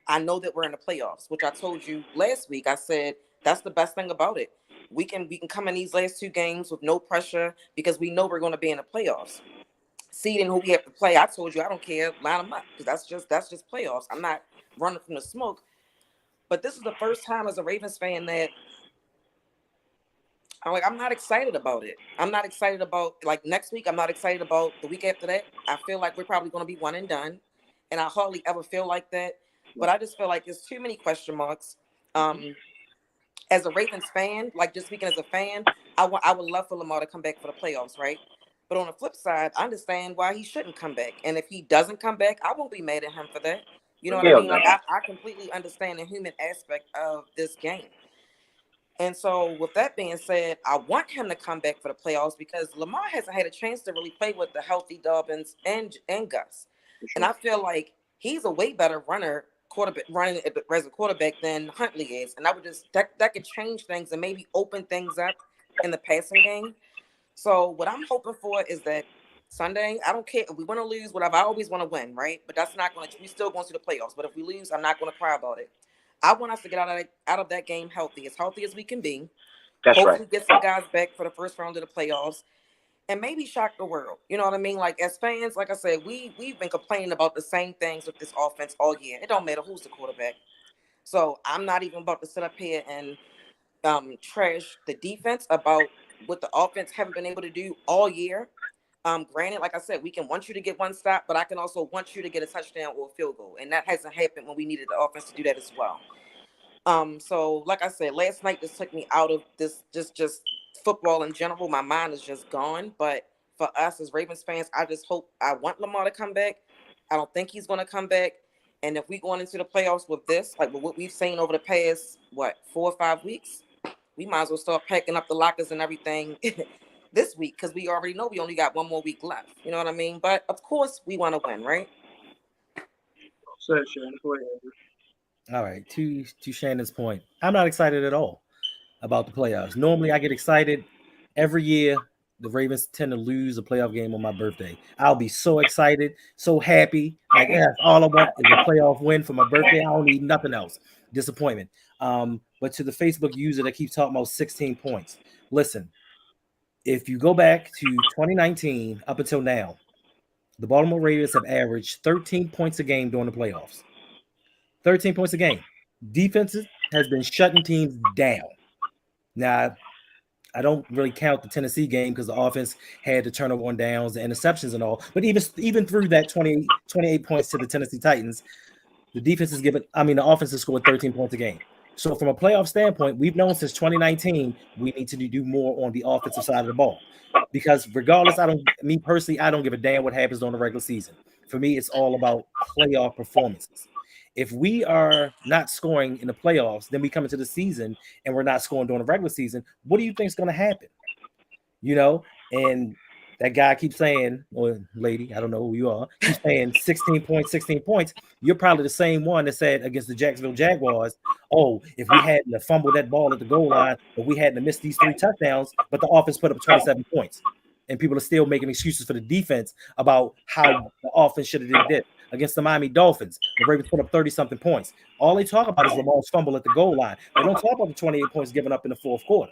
I know that we're in the playoffs, which I told you last week. I said that's the best thing about it. We can come in these last two games with no pressure because we know we're going to be in the playoffs. Seeding who we have to play, I told you I don't care. Line them up because that's just playoffs. I'm not running from the smoke. But this is the first time as a Ravens fan that I'm not excited about it. I'm not excited about like next week. I'm not excited about the week after that. I feel like we're probably going to be one and done, and I hardly ever feel like that. But I just feel like there's too many question marks. As a Ravens fan, like just speaking as a fan, I would love for Lamar to come back for the playoffs, right? But on the flip side, I understand why he shouldn't come back. And if he doesn't come back, I won't be mad at him for that. You know what I Hell mean? no. Like I completely understand the human aspect of this game. And so, with that being said, I want him to come back for the playoffs because Lamar hasn't had a chance to really play with the healthy Dobbins and Gus. And I feel like he's a way better quarterback running as a quarterback than Huntley is. And I would just that could change things and maybe open things up in the passing game. So what I'm hoping for is that Sunday, I don't care if we want to lose, whatever. I always want to win, right? But that's not going to. We still going to the playoffs. But if we lose, I'm not going to cry about it. I want us to get out of that game healthy as we can be. That's Hopefully, right. get some guys back for the first round of the playoffs, and maybe shock the world. You know what I mean? Like as fans, like I said, we've been complaining about the same things with this offense all year. It don't matter who's the quarterback. So I'm not even about to sit up here and trash the defense about what the offense haven't been able to do all year. Granted, like I said, we can want you to get one stop, but I can also want you to get a touchdown or a field goal, and that hasn't happened when we needed the offense to do that as well. So like I said, last night just took me out of this just football in general. My mind is just gone. But for us as Ravens fans, I want Lamar to come back. I don't think he's going to come back. And if we going into the playoffs with this, like with what we've seen over the past 4 or 5 weeks, we might as well start packing up the lockers and everything this week because we already know we only got one more week left. You know what I mean? But of course, we want to win, right? Say it, Shannon. Go ahead, Andrew. All right, to Shannon's point, I'm not excited at all about the playoffs. Normally, I get excited every year. The Ravens tend to lose a playoff game on my birthday. I'll be so excited, so happy. Like, yeah, all I want is a playoff win for my birthday. I don't need nothing else. Disappointment. But to the Facebook user that keeps talking about 16 points, listen, if you go back to 2019 up until now, the Baltimore Ravens have averaged 13 points a game during the playoffs. 13 points a game. Defenses has been shutting teams down. Now, I don't really count the Tennessee game because the offense had the turnover on downs, the interceptions and all. But even through that 28 points to the Tennessee Titans, the defense is the offense has scored 13 points a game. So from a playoff standpoint, we've known since 2019 we need to do more on the offensive side of the ball. Because regardless, I don't give a damn what happens during the regular season. For me, it's all about playoff performances. If we are not scoring in the playoffs, then we come into the season and we're not scoring during the regular season. What do you think is going to happen? And that guy keeps saying, or lady, I don't know who you are, keeps saying 16 points. You're probably the same one that said against the Jacksonville Jaguars, oh, if we hadn't fumbled that ball at the goal line, or we hadn't missed these 3 touchdowns, but the offense put up 27 points. And people are still making excuses for the defense about how the offense should have did this. Against the Miami Dolphins, the Ravens put up 30-something points. All they talk about is Lamar's fumble at the goal line. They don't talk about the 28 points given up in the fourth quarter.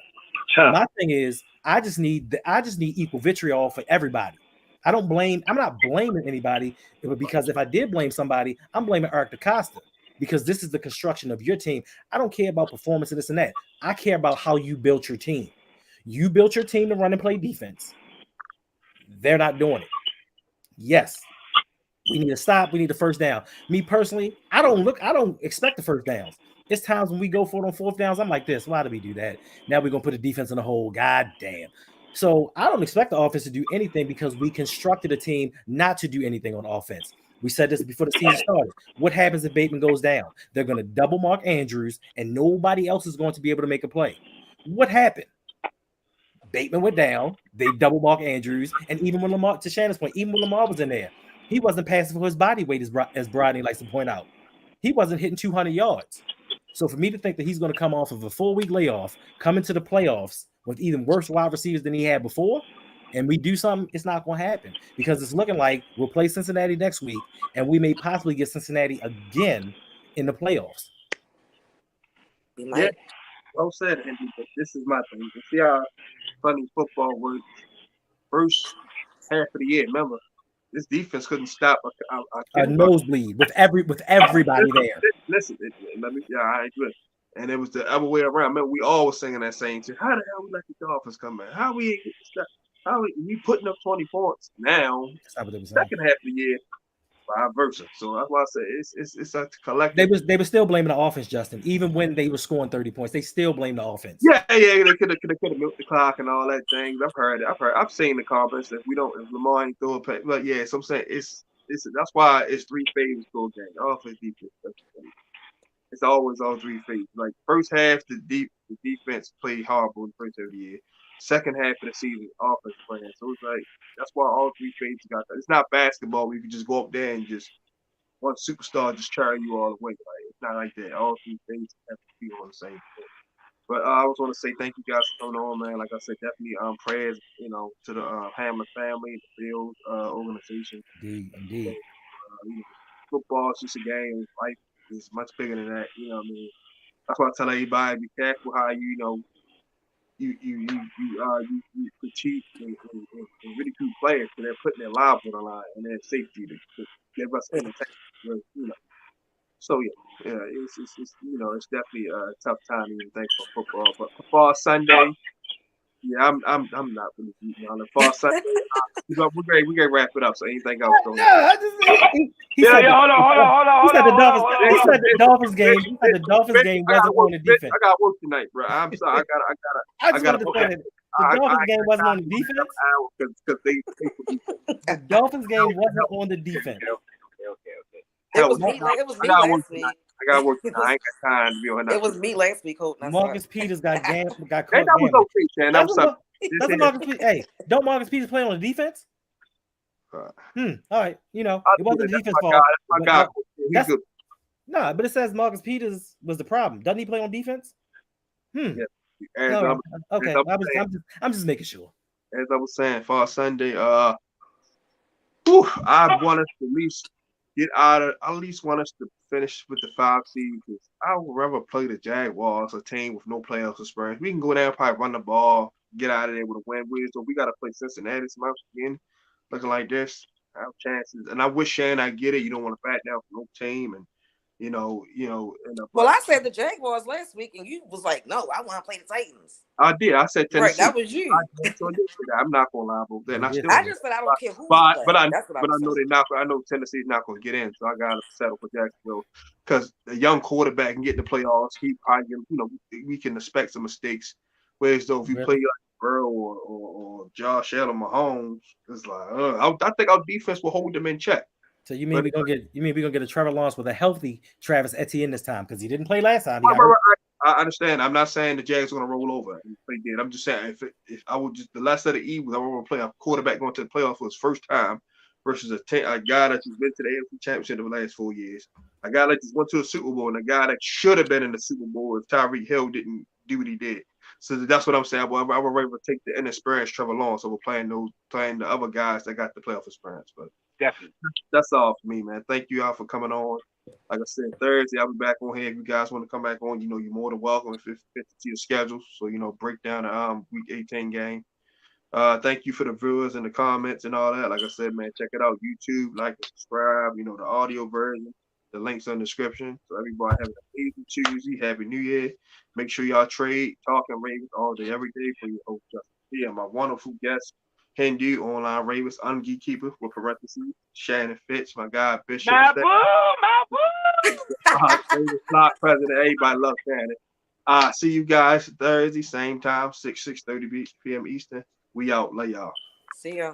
My thing is, I just need equal vitriol for everybody. I'm not blaming anybody, because if I did blame somebody, I'm blaming Eric DeCosta, because this is the construction of your team. I don't care about performance and this and that. I care about how you built your team. You built your team to run and play defense. They're not doing it. Yes. We need a stop. We need a first down. Me personally, I don't expect the first downs. It's times when we go for it on fourth downs, I'm like this. Why do we do that? Now we're going to put the defense in the hole. God damn. So I don't expect the offense to do anything because we constructed a team not to do anything on offense. We said this before the season started. What happens if Bateman goes down? They're going to double mark Andrews, and nobody else is going to be able to make a play. What happened? Bateman went down. They double mark Andrews, and even when Lamar, to Shannon's point, even when Lamar was in there, he wasn't passing for his body weight, as Brodney likes to point out. He wasn't hitting 200 yards. So for me to think that he's going to come off of a 4-week layoff, come into the playoffs with even worse wide receivers than he had before, and we do something, it's not going to happen because it's looking like we'll play Cincinnati next week, and we may possibly get Cincinnati again in the playoffs. We Yeah, might. well said, Andy. But this is my thing. You see how funny football works. First half of the year, remember, this defense couldn't stop a A nosebleed with everybody there. Listen, let me. Yeah, I agree. And it was the other way around. Remember, we all was singing that same shit. How the hell we let the Dolphins come in? How we ain't get the stuff? How we putting up 20 points now? That's not what they were saying. Second half of the year, vice versa. So that's why I say it's a collective. They were still blaming the offense, Justin. Even when they were scoring 30 points, they still blame the offense. Yeah, they could have milked the clock and all that things. I've seen the comments that if Lamar ain't throw a play. But yeah, so I'm saying it's that's why it's 3 phases to a game. Offense, defense. It's always all 3 phases. Like first half, the defense played horrible in the first half of the year. Second half of the season, offense playing. So it's like that's why all 3 phases got that. It's not basketball where you can just go up there and just one superstar just carry you all the way. Like it's not like that. All 3 phases have to be on the same thing. But I was want to say thank you guys for coming on, man. Like I said, definitely prayers, to the Hamler family, the Bills organization. Indeed. Football is just a game. Life is much bigger than that. You know what I mean? That's why I tell everybody be careful how you critique and ridicule players because they're putting their lives on the line and their safety to give us entertainment. So yeah, it's definitely a tough time to even think for football. But football Sunday, yeah, I'm not really beating on it. Fall Sunday, we gonna wrap it up. So anything else? No, I just he said hold on. He said the Dolphins game. He said the Dolphins game wasn't on the defense. I got work tonight, bro. I'm sorry. I just wanted to say that the Dolphins game wasn't on the defense. The Dolphins game wasn't on the defense. Okay. It was me last week. I got work tonight. I ain't got time to be on that. It was me last week, Holt. Marcus Peters got caught. That was okay, Shannon. I'm sorry. Hey, don't Marcus Peters play on the defense? All right. It wasn't the defense fault. That's my guy. He's good. No, but it says Marcus Peters was the problem. Doesn't he play on defense? Yeah. No, okay. I'm just making sure. As I was saying, for Sunday, I want us to at least get out of. I at least want us to finish with the 5 seed. I would rather play the Jaguars, a team with no playoff experience. We can go there, probably run the ball, get out of there with a win. So we got to play Cincinnati this month again, looking like this. I have chances, and I wish Shannon I get it. You don't want to back down for no team, and well, I said the Jaguars last week, and you was like, "No, I want to play the Titans." I did. I said Tennessee. Right, that was you. I'm not gonna lie about that. I just said I don't care who. But I know they're not. I know Tennessee's not gonna get in, so I gotta settle for Jacksonville because a young quarterback can get in the playoffs. He probably, we can expect some mistakes. Whereas though, if you play like Burrow or Josh Allen, Mahomes, it's like I think our defense will hold them in check. So you mean we're gonna get a Trevor Lawrence with a healthy Travis Etienne this time because he didn't play last time. I understand. I'm not saying the Jags are going to roll over. They did. I'm just saying if I would just the last of the evils, I want to play a quarterback going to the playoffs for his first time versus a guy that's been to the AFC Championship in the last 4 years. A guy that just went to a Super Bowl and a guy that should have been in the Super Bowl if Tyreek Hill didn't do what he did. So that's what I'm saying. I would rather take the inexperienced Trevor Lawrence over playing the other guys that got the playoff experience. But definitely, that's all for me, man. Thank you all for coming on. Like I said, Thursday I'll be back on here. If you guys want to come back on, you're more than welcome if it fits to your schedule. So break down the week 18 game. Thank you for the viewers and the comments and all that. Like I said, man, check it out. YouTube, like and subscribe. The audio version. The links in the description. So everybody have an amazing Tuesday. Happy New Year. Make sure y'all trade, talking Ravens all day, every day for your host, Justin P. And my wonderful guest, Hendo, online Ravens, Ungeekeeper with parentheses, Shannon Fitch, my guy, Bishop. My boo! Ravens Flock president. Everybody loves Shannon. See you guys Thursday, same time, 6:30 p.m. Eastern. We out. Love y'all. See ya.